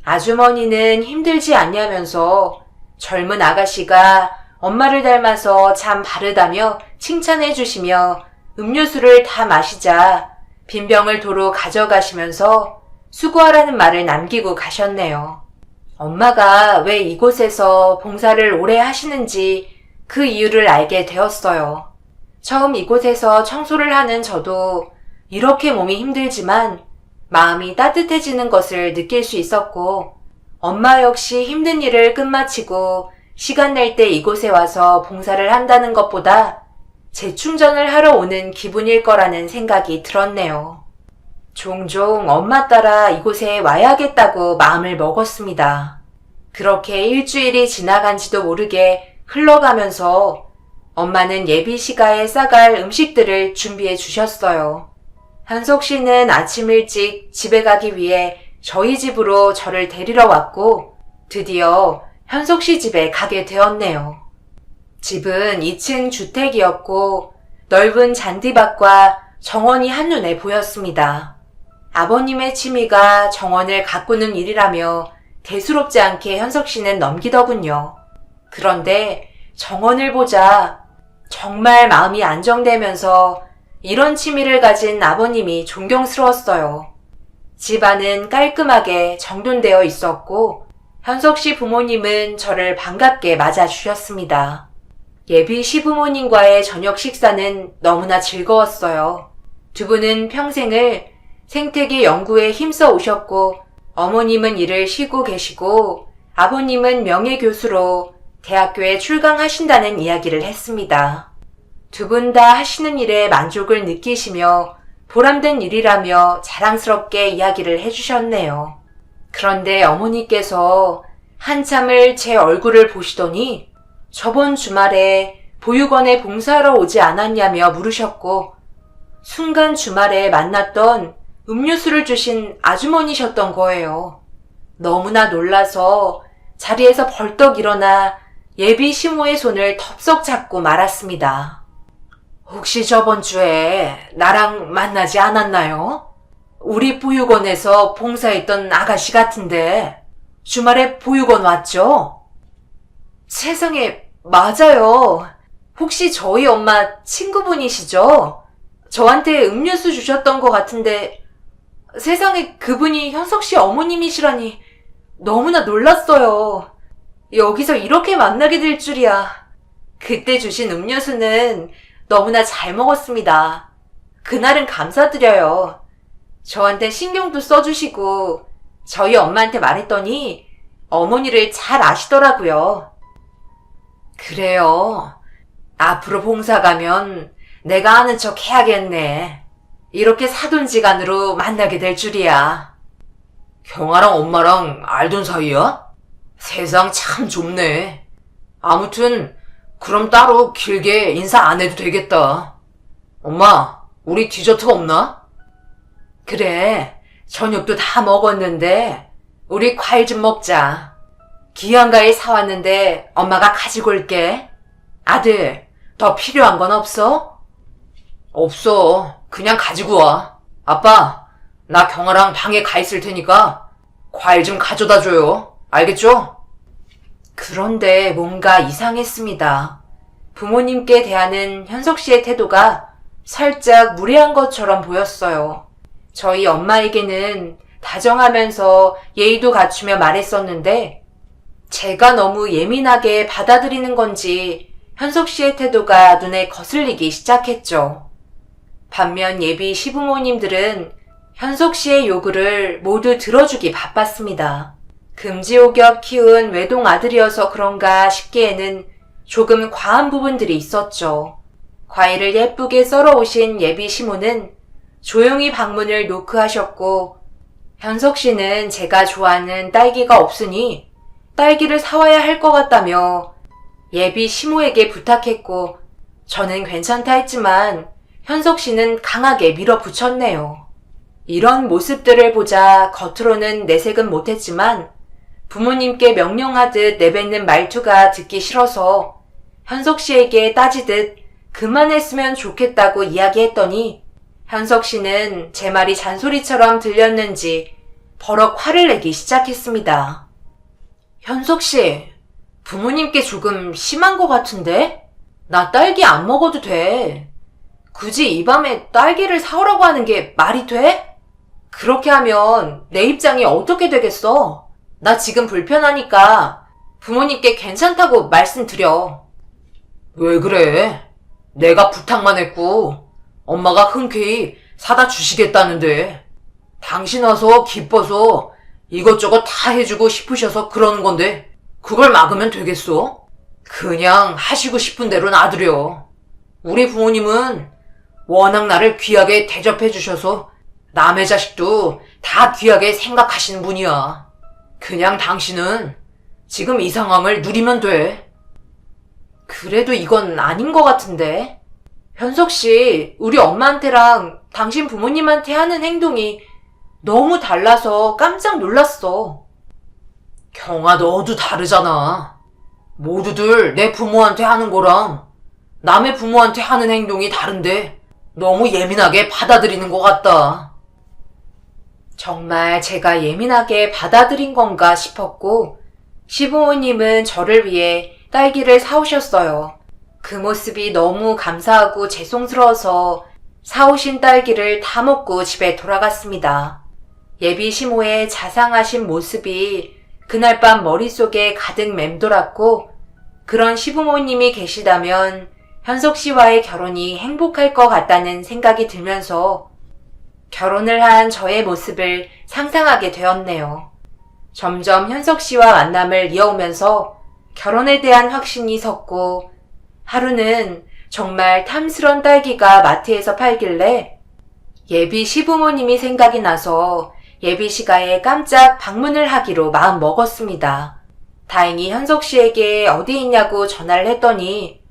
아주머니는 힘들지 않냐면서 젊은 아가씨가 엄마를 닮아서 참 바르다며 칭찬해 주시며 음료수를 다 마시자 빈 병을 도로 가져가시면서 수고하라는 말을 남기고 가셨네요. 엄마가 왜 이곳에서 봉사를 오래 하시는지 그 이유를 알게 되었어요. 처음 이곳에서 청소를 하는 저도 이렇게 몸이 힘들지만 마음이 따뜻해지는 것을 느낄 수 있었고 엄마 역시 힘든 일을 끝마치고 시간 낼 때 이곳에 와서 봉사를 한다는 것보다 재충전을 하러 오는 기분일 거라는 생각이 들었네요. 종종 엄마 따라 이곳에 와야겠다고 마음을 먹었습니다. 그렇게 일주일이 지나간지도 모르게 흘러가면서 엄마는 예비 시가에 싸갈 음식들을 준비해 주셨어요. 한석 씨는 아침 일찍 집에 가기 위해 저희 집으로 저를 데리러 왔고 드디어 현석 씨 집에 가게 되었네요. 집은 2층 주택이었고 넓은 잔디밭과 정원이 한눈에 보였습니다. 아버님의 취미가 정원을 가꾸는 일이라며 대수롭지 않게 현석 씨는 넘기더군요. 그런데 정원을 보자 정말 마음이 안정되면서 이런 취미를 가진 아버님이 존경스러웠어요. 집안은 깔끔하게 정돈되어 있었고 현석 씨 부모님은 저를 반갑게 맞아주셨습니다. 예비 시부모님과의 저녁 식사는 너무나 즐거웠어요. 두 분은 평생을 생태계 연구에 힘써 오셨고 어머님은 일을 쉬고 계시고 아버님은 명예교수로 대학교에 출강하신다는 이야기를 했습니다. 두 분 다 하시는 일에 만족을 느끼시며 보람된 일이라며 자랑스럽게 이야기를 해주셨네요. 그런데 어머니께서 한참을 제 얼굴을 보시더니 저번 주말에 보육원에 봉사하러 오지 않았냐며 물으셨고 순간 주말에 만났던 음료수를 주신 아주머니셨던 거예요. 너무나 놀라서 자리에서 벌떡 일어나 예비 시모의 손을 덥석 잡고 말았습니다. 혹시 저번 주에 나랑 만나지 않았나요? 우리 보육원에서 봉사했던 아가씨 같은데 주말에 보육원 왔죠? 세상에, 맞아요. 혹시 저희 엄마 친구분이시죠? 저한테 음료수 주셨던 것 같은데 세상에 그분이 현석 씨 어머님이시라니 너무나 놀랐어요. 여기서 이렇게 만나게 될 줄이야. 그때 주신 음료수는 너무나 잘 먹었습니다. 그날은 감사드려요. 저한테 신경도 써주시고 저희 엄마한테 말했더니 어머니를 잘 아시더라고요. 그래요. 앞으로 봉사 가면 내가 아는 척 해야겠네. 이렇게 사돈지간으로 만나게 될 줄이야. 경아랑 엄마랑 알던 사이야? 세상 참 좁네. 아무튼 그럼 따로 길게 인사 안 해도 되겠다. 엄마, 우리 디저트 없나? 그래, 저녁도 다 먹었는데 우리 과일 좀 먹자. 귀한 과일 사왔는데 엄마가 가지고 올게. 아들, 더 필요한 건 없어? 없어. 그냥 가지고 와. 아빠, 나 경아랑 방에 가 있을 테니까 과일 좀 가져다 줘요. 알겠죠? 그런데 뭔가 이상했습니다. 부모님께 대하는 현석 씨의 태도가 살짝 무례한 것처럼 보였어요. 저희 엄마에게는 다정하면서 예의도 갖추며 말했었는데 제가 너무 예민하게 받아들이는 건지 현석 씨의 태도가 눈에 거슬리기 시작했죠. 반면 예비 시부모님들은 현석 씨의 요구를 모두 들어주기 바빴습니다. 금지옥엽 키운 외동 아들이어서 그런가 싶기에는 조금 과한 부분들이 있었죠. 과일을 예쁘게 썰어 오신 예비 시모는 조용히 방문을 노크하셨고 현석 씨는 제가 좋아하는 딸기가 없으니 딸기를 사와야 할 것 같다며 예비 시모에게 부탁했고 저는 괜찮다 했지만 현석 씨는 강하게 밀어붙였네요. 이런 모습들을 보자 겉으로는 내색은 못했지만 부모님께 명령하듯 내뱉는 말투가 듣기 싫어서 현석 씨에게 따지듯 그만했으면 좋겠다고 이야기했더니 현석 씨는 제 말이 잔소리처럼 들렸는지 버럭 화를 내기 시작했습니다. 현석 씨, 부모님께 조금 심한 것 같은데? 나 딸기 안 먹어도 돼. 굳이 이 밤에 딸기를 사오라고 하는 게 말이 돼? 그렇게 하면 내 입장이 어떻게 되겠어? 나 지금 불편하니까 부모님께 괜찮다고 말씀드려. 왜 그래? 내가 부탁만 했고 엄마가 흔쾌히 사다 주시겠다는데 당신 와서 기뻐서 이것저것 다 해주고 싶으셔서 그러는 건데 그걸 막으면 되겠어? 그냥 하시고 싶은 대로 놔두려. 우리 부모님은 워낙 나를 귀하게 대접해 주셔서 남의 자식도 다 귀하게 생각하시는 분이야. 그냥 당신은 지금 이 상황을 누리면 돼. 그래도 이건 아닌 것 같은데. 현석 씨, 우리 엄마한테랑 당신 부모님한테 하는 행동이 너무 달라서 깜짝 놀랐어. 경아, 너도 다르잖아. 모두들 내 부모한테 하는 거랑 남의 부모한테 하는 행동이 다른데 너무 예민하게 받아들이는 것 같다. 정말 제가 예민하게 받아들인 건가 싶었고 시부모님은 저를 위해 딸기를 사오셨어요. 그 모습이 너무 감사하고 죄송스러워서 사오신 딸기를 다 먹고 집에 돌아갔습니다. 예비 시모의 자상하신 모습이 그날 밤 머릿속에 가득 맴돌았고 그런 시부모님이 계시다면 현석 씨와의 결혼이 행복할 것 같다는 생각이 들면서 결혼을 한 저의 모습을 상상하게 되었네요. 점점 현석 씨와 만남을 이어오면서 결혼에 대한 확신이 섰고 하루는 정말 탐스런 딸기가 마트에서 팔길래 예비 시부모님이 생각이 나서 예비 시가에 깜짝 방문을 하기로 마음 먹었습니다. 다행히 현석 씨에게 어디 있냐고 전화를 했더니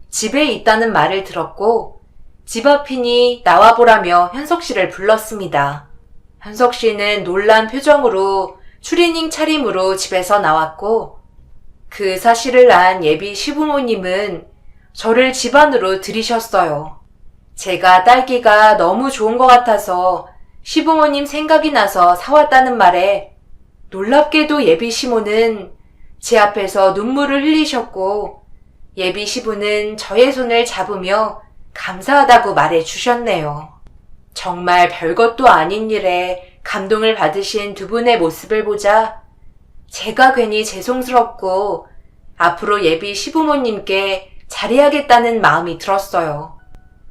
집에 있다는 말을 들었고 집 앞이니 나와보라며 현석 씨를 불렀습니다. 현석 씨는 놀란 표정으로 추리닝 차림으로 집에서 나왔고 그 사실을 안 예비 시부모님은 저를 집 안으로 들이셨어요. 제가 딸기가 너무 좋은 것 같아서 시부모님 생각이 나서 사왔다는 말에 놀랍게도 예비 시모는 제 앞에서 눈물을 흘리셨고 예비 시부는 저의 손을 잡으며 감사하다고 말해 주셨네요. 정말 별것도 아닌 일에 감동을 받으신 두 분의 모습을 보자 제가 괜히 죄송스럽고 앞으로 예비 시부모님께 잘해야겠다는 마음이 들었어요.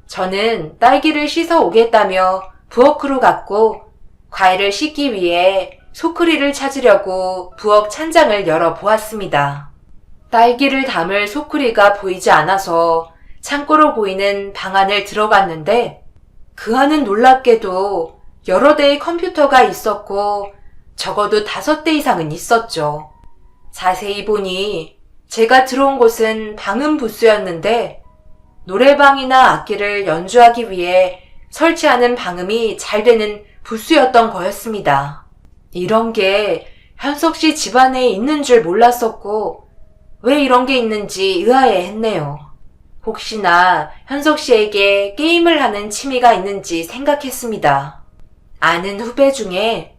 저는 딸기를 씻어 오겠다며 부엌으로 갔고 과일을 씻기 위해 소쿠리를 찾으려고 부엌 찬장을 열어보았습니다. 딸기를 담을 소쿠리가 보이지 않아서 창고로 보이는 방 안을 들어갔는데 그 안은 놀랍게도 여러 대의 컴퓨터가 있었고 적어도 5대 이상은 있었죠. 자세히 보니 제가 들어온 곳은 방음 부스였는데 노래방이나 악기를 연주하기 위해 설치하는 방음이 잘 되는 부스였던 거였습니다. 이런 게 현석 씨 집안에 있는 줄 몰랐었고 왜 이런 게 있는지 의아해했네요. 혹시나 현석 씨에게 게임을 하는 취미가 있는지 생각했습니다. 아는 후배 중에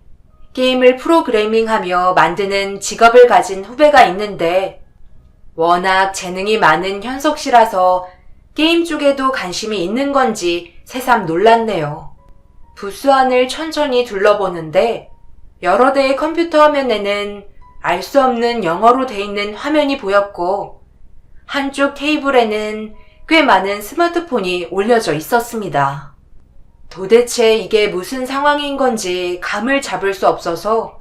게임을 프로그래밍하며 만드는 직업을 가진 후배가 있는데 워낙 재능이 많은 현석 씨라서 게임 쪽에도 관심이 있는 건지 새삼 놀랐네요. 부스 안을 천천히 둘러보는데 여러 대의 컴퓨터 화면에는 알 수 없는 영어로 돼 있는 화면이 보였고 한쪽 테이블에는 꽤 많은 스마트폰이 올려져 있었습니다. 도대체 이게 무슨 상황인 건지 감을 잡을 수 없어서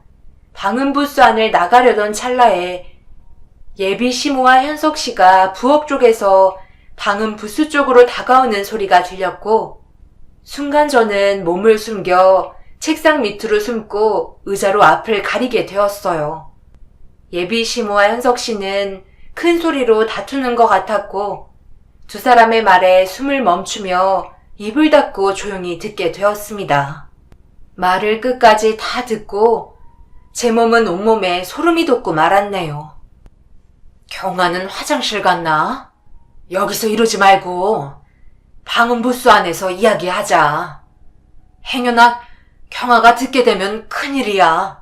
방음 부스 안을 나가려던 찰나에 예비 시모와 현석 씨가 부엌 쪽에서 방음 부스 쪽으로 다가오는 소리가 들렸고 순간 저는 몸을 숨겨 책상 밑으로 숨고 의자로 앞을 가리게 되었어요. 예비 시모와 현석 씨는 큰 소리로 다투는 것 같았고 두 사람의 말에 숨을 멈추며 입을 닫고 조용히 듣게 되었습니다. 말을 끝까지 다 듣고 제 몸은 온몸에 소름이 돋고 말았네요. 경아는 화장실 갔나? 여기서 이러지 말고 방음 부스 안에서 이야기하자. 행여나 경아가 듣게 되면 큰일이야.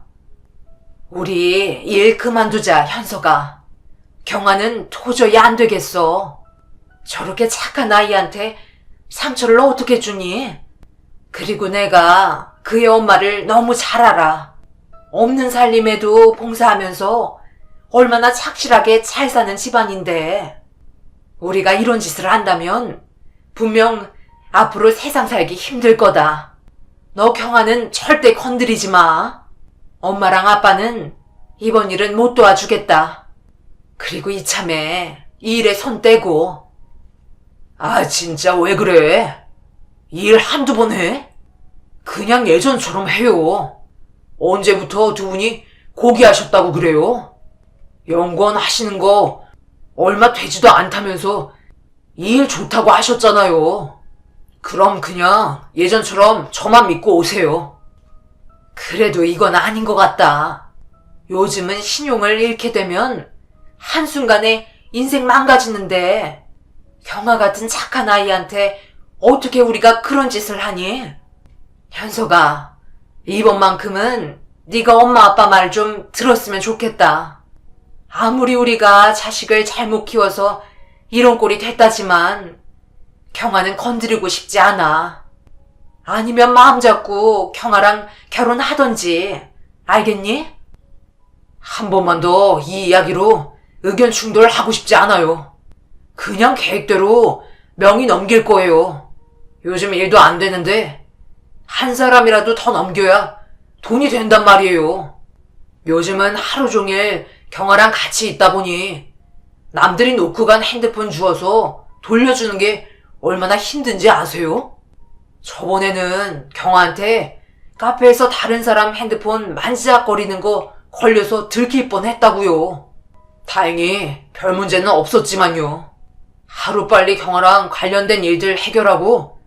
우리 일 그만두자, 현석아. 경아는 도저히 안 되겠어. 저렇게 착한 아이한테 상처를 어떻게 주니? 그리고 내가 그의 엄마를 너무 잘 알아. 없는 살림에도 봉사하면서 얼마나 착실하게 잘 사는 집안인데 우리가 이런 짓을 한다면 분명 앞으로 세상 살기 힘들 거다. 너 경아는 절대 건드리지 마. 엄마랑 아빠는 이번 일은 못 도와주겠다. 그리고 이참에 이 일에 손 떼고. 아 진짜 왜 그래? 일 한두 번 해? 그냥 예전처럼 해요. 언제부터 두 분이 고기하셨다고 그래요? 연구원 하시는 거 얼마 되지도 않다면서 이 일 좋다고 하셨잖아요. 그럼 그냥 예전처럼 저만 믿고 오세요. 그래도 이건 아닌 것 같다. 요즘은 신용을 잃게 되면 한순간에 인생 망가지는데 경아 같은 착한 아이한테 어떻게 우리가 그런 짓을 하니? 현석아, 이번만큼은 네가 엄마 아빠 말 좀 들었으면 좋겠다. 아무리 우리가 자식을 잘못 키워서 이런 꼴이 됐다지만 경아는 건드리고 싶지 않아. 아니면 마음 잡고 경아랑 결혼하던지. 알겠니? 한 번만 더 이 이야기로 의견 충돌하고 싶지 않아요. 그냥 계획대로 명의 넘길 거예요. 요즘 일도 안 되는데 한 사람이라도 더 넘겨야 돈이 된단 말이에요. 요즘은 하루 종일 경아랑 같이 있다 보니 남들이 놓고 간 핸드폰 주워서 돌려주는 게 얼마나 힘든지 아세요? 저번에는 경아한테 카페에서 다른 사람 핸드폰 만지작거리는 거 걸려서 들킬 뻔했다고요. 다행히 별 문제는 없었지만요. 하루빨리 경아랑 관련된 일들 해결하고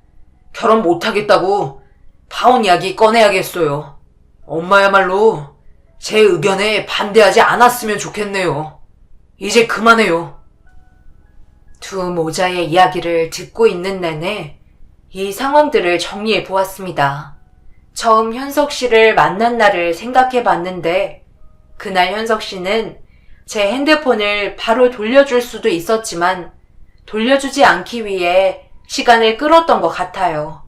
결혼 못하겠다고 파혼 이야기 꺼내야겠어요. 엄마야말로 제 의견에 반대하지 않았으면 좋겠네요. 이제 그만해요. 두 모자의 이야기를 듣고 있는 내내 이 상황들을 정리해 보았습니다. 처음 현석 씨를 만난 날을 생각해 봤는데 그날 현석 씨는 제 핸드폰을 바로 돌려줄 수도 있었지만 돌려주지 않기 위해 시간을 끌었던 것 같아요.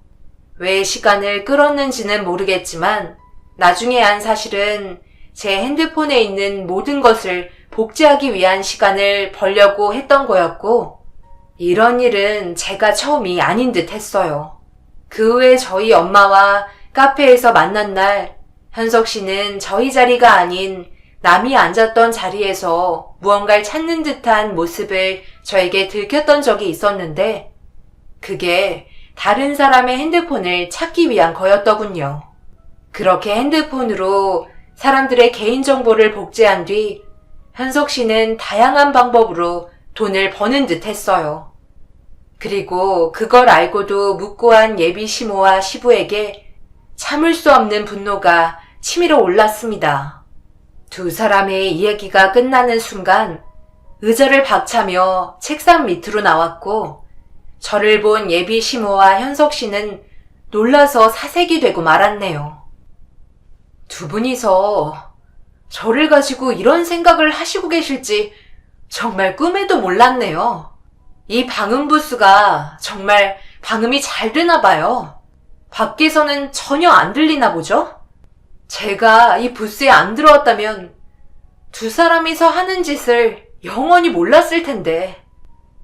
왜 시간을 끌었는지는 모르겠지만 나중에 안 사실은 제 핸드폰에 있는 모든 것을 복제하기 위한 시간을 벌려고 했던 거였고, 이런 일은 제가 처음이 아닌 듯 했어요. 그 후에 저희 엄마와 카페에서 만난 날, 현석 씨는 저희 자리가 아닌 남이 앉았던 자리에서 무언가를 찾는 듯한 모습을 저에게 들켰던 적이 있었는데, 그게 다른 사람의 핸드폰을 찾기 위한 거였더군요. 그렇게 핸드폰으로 사람들의 개인정보를 복제한 뒤 현석 씨는 다양한 방법으로 돈을 버는 듯 했어요. 그리고 그걸 알고도 묵고한 예비 시모와 시부에게 참을 수 없는 분노가 치밀어 올랐습니다. 두 사람의 이야기가 끝나는 순간 의자를 박차며 책상 밑으로 나왔고, 저를 본 예비 시모와 현석 씨는 놀라서 사색이 되고 말았네요. 두 분이서 저를 가지고 이런 생각을 하시고 계실지 정말 꿈에도 몰랐네요. 이 방음 부스가 정말 방음이 잘 되나 봐요. 밖에서는 전혀 안 들리나 보죠? 제가 이 부스에 안 들어왔다면 두 사람이서 하는 짓을 영원히 몰랐을 텐데,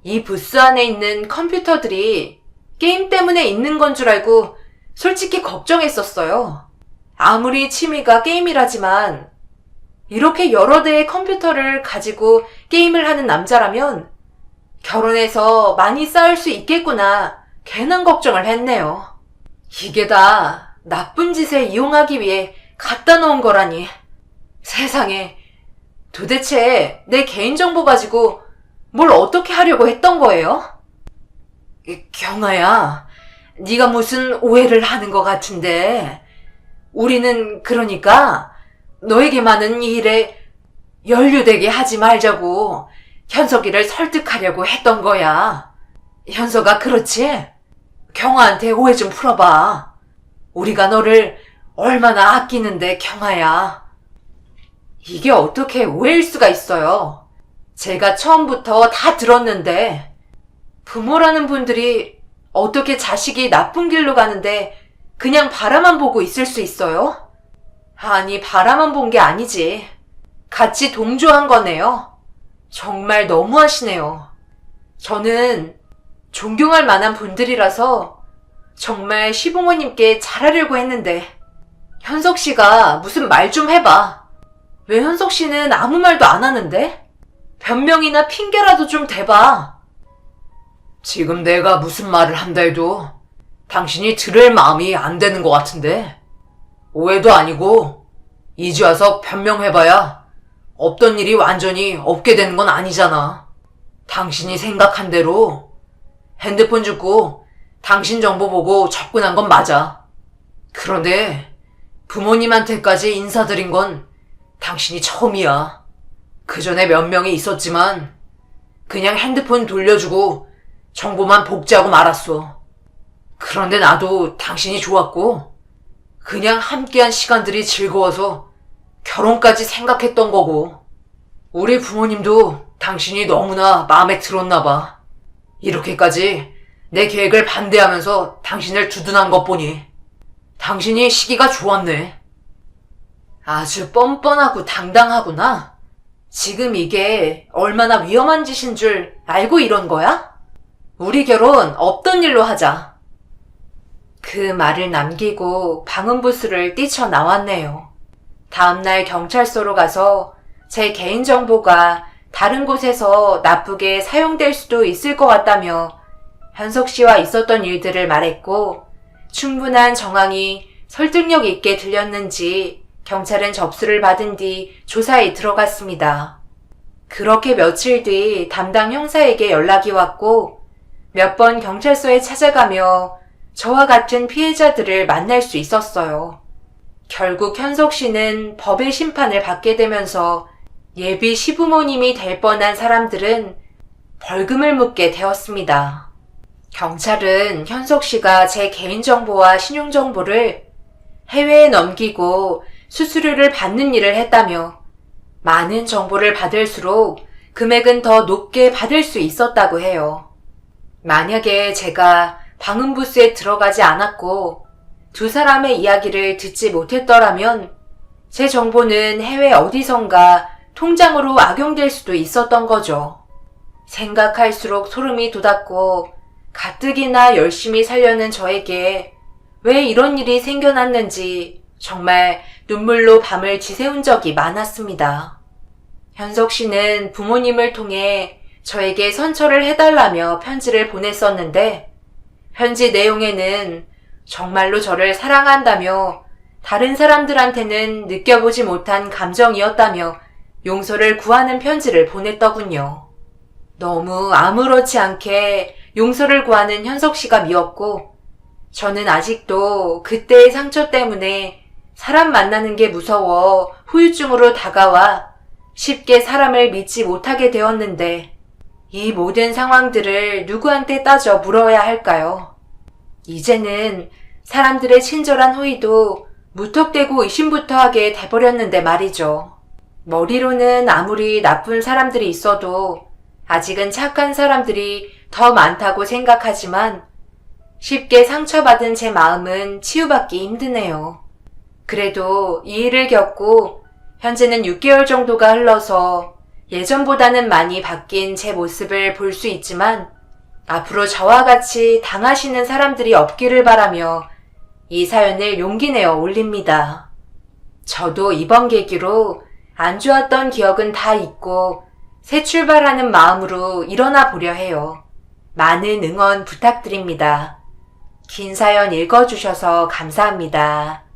이 부스 안에 있는 컴퓨터들이 게임 때문에 있는 건 줄 알고 솔직히 걱정했었어요. 아무리 취미가 게임이라지만 이렇게 여러 대의 컴퓨터를 가지고 게임을 하는 남자라면 결혼해서 많이 싸울 수 있겠구나 괜한 걱정을 했네요. 이게 다 나쁜 짓에 이용하기 위해 갖다 놓은 거라니. 세상에, 도대체 내 개인정보 가지고 뭘 어떻게 하려고 했던 거예요? 경아야, 네가 무슨 오해를 하는 것 같은데, 우리는 그러니까 너에게만은 이 일에 연루되게 하지 말자고 현석이를 설득하려고 했던 거야. 현석아, 그렇지? 경아한테 오해 좀 풀어봐. 우리가 너를 얼마나 아끼는데, 경아야. 이게 어떻게 오해일 수가 있어요. 제가 처음부터 다 들었는데, 부모라는 분들이 어떻게 자식이 나쁜 길로 가는데 그냥 바라만 보고 있을 수 있어요? 아니, 바라만 본 게 아니지. 같이 동조한 거네요. 정말 너무하시네요. 저는 존경할 만한 분들이라서 정말 시부모님께 잘하려고 했는데, 현석 씨가 무슨 말 좀 해봐. 왜 현석 씨는 아무 말도 안 하는데? 변명이나 핑계라도 좀 대봐. 지금 내가 무슨 말을 한다 해도 당신이 들을 마음이 안 되는 것 같은데, 오해도 아니고 이제 와서 변명해봐야 없던 일이 완전히 없게 되는 건 아니잖아. 당신이 생각한 대로 핸드폰 주고 당신 정보 보고 접근한 건 맞아. 그런데 부모님한테까지 인사드린 건 당신이 처음이야. 그 전에 몇 명이 있었지만 그냥 핸드폰 돌려주고 정보만 복제하고 말았어. 그런데 나도 당신이 좋았고 그냥 함께한 시간들이 즐거워서 결혼까지 생각했던 거고, 우리 부모님도 당신이 너무나 마음에 들었나 봐. 이렇게까지 내 계획을 반대하면서 당신을 두둔한 것 보니 당신이 시기가 좋았네. 아주 뻔뻔하고 당당하구나. 지금 이게 얼마나 위험한 짓인 줄 알고 이런 거야? 우리 결혼 없던 일로 하자. 그 말을 남기고 방음부스를 뛰쳐나왔네요. 다음날 경찰서로 가서 제 개인정보가 다른 곳에서 나쁘게 사용될 수도 있을 것 같다며 현석 씨와 있었던 일들을 말했고, 충분한 정황이 설득력 있게 들렸는지 경찰은 접수를 받은 뒤 조사에 들어갔습니다. 그렇게 며칠 뒤 담당 형사에게 연락이 왔고, 몇 번 경찰서에 찾아가며 저와 같은 피해자들을 만날 수 있었어요. 결국 현석 씨는 법의 심판을 받게 되면서 예비 시부모님이 될 뻔한 사람들은 벌금을 묻게 되었습니다. 경찰은 현석 씨가 제 개인정보와 신용정보를 해외에 넘기고 수수료를 받는 일을 했다며, 많은 정보를 받을수록 금액은 더 높게 받을 수 있었다고 해요. 만약에 제가 방음부스에 들어가지 않았고 두 사람의 이야기를 듣지 못했더라면 제 정보는 해외 어디선가 통장으로 악용될 수도 있었던 거죠. 생각할수록 소름이 돋았고 가뜩이나 열심히 살려는 저에게 왜 이런 일이 생겨났는지 정말 눈물로 밤을 지새운 적이 많았습니다. 현석 씨는 부모님을 통해 저에게 선처를 해달라며 편지를 보냈었는데 편지 내용에는 정말로 저를 사랑한다며 다른 사람들한테는 느껴보지 못한 감정이었다며 용서를 구하는 편지를 보냈더군요. 너무 아무렇지 않게 용서를 구하는 현석 씨가 미웠고 저는 아직도 그때의 상처 때문에 사람 만나는 게 무서워 후유증으로 다가와 쉽게 사람을 믿지 못하게 되었는데 이 모든 상황들을 누구한테 따져 물어야 할까요? 이제는 사람들의 친절한 호의도 무턱대고 의심부터 하게 돼버렸는데 말이죠. 머리로는 아무리 나쁜 사람들이 있어도 아직은 착한 사람들이 더 많다고 생각하지만 쉽게 상처받은 제 마음은 치유받기 힘드네요. 그래도 이 일을 겪고 현재는 6개월 정도가 흘러서 예전보다는 많이 바뀐 제 모습을 볼 수 있지만 앞으로 저와 같이 당하시는 사람들이 없기를 바라며 이 사연을 용기 내어 올립니다. 저도 이번 계기로 안 좋았던 기억은 다 잊고 새 출발하는 마음으로 일어나 보려 해요. 많은 응원 부탁드립니다. 긴 사연 읽어주셔서 감사합니다.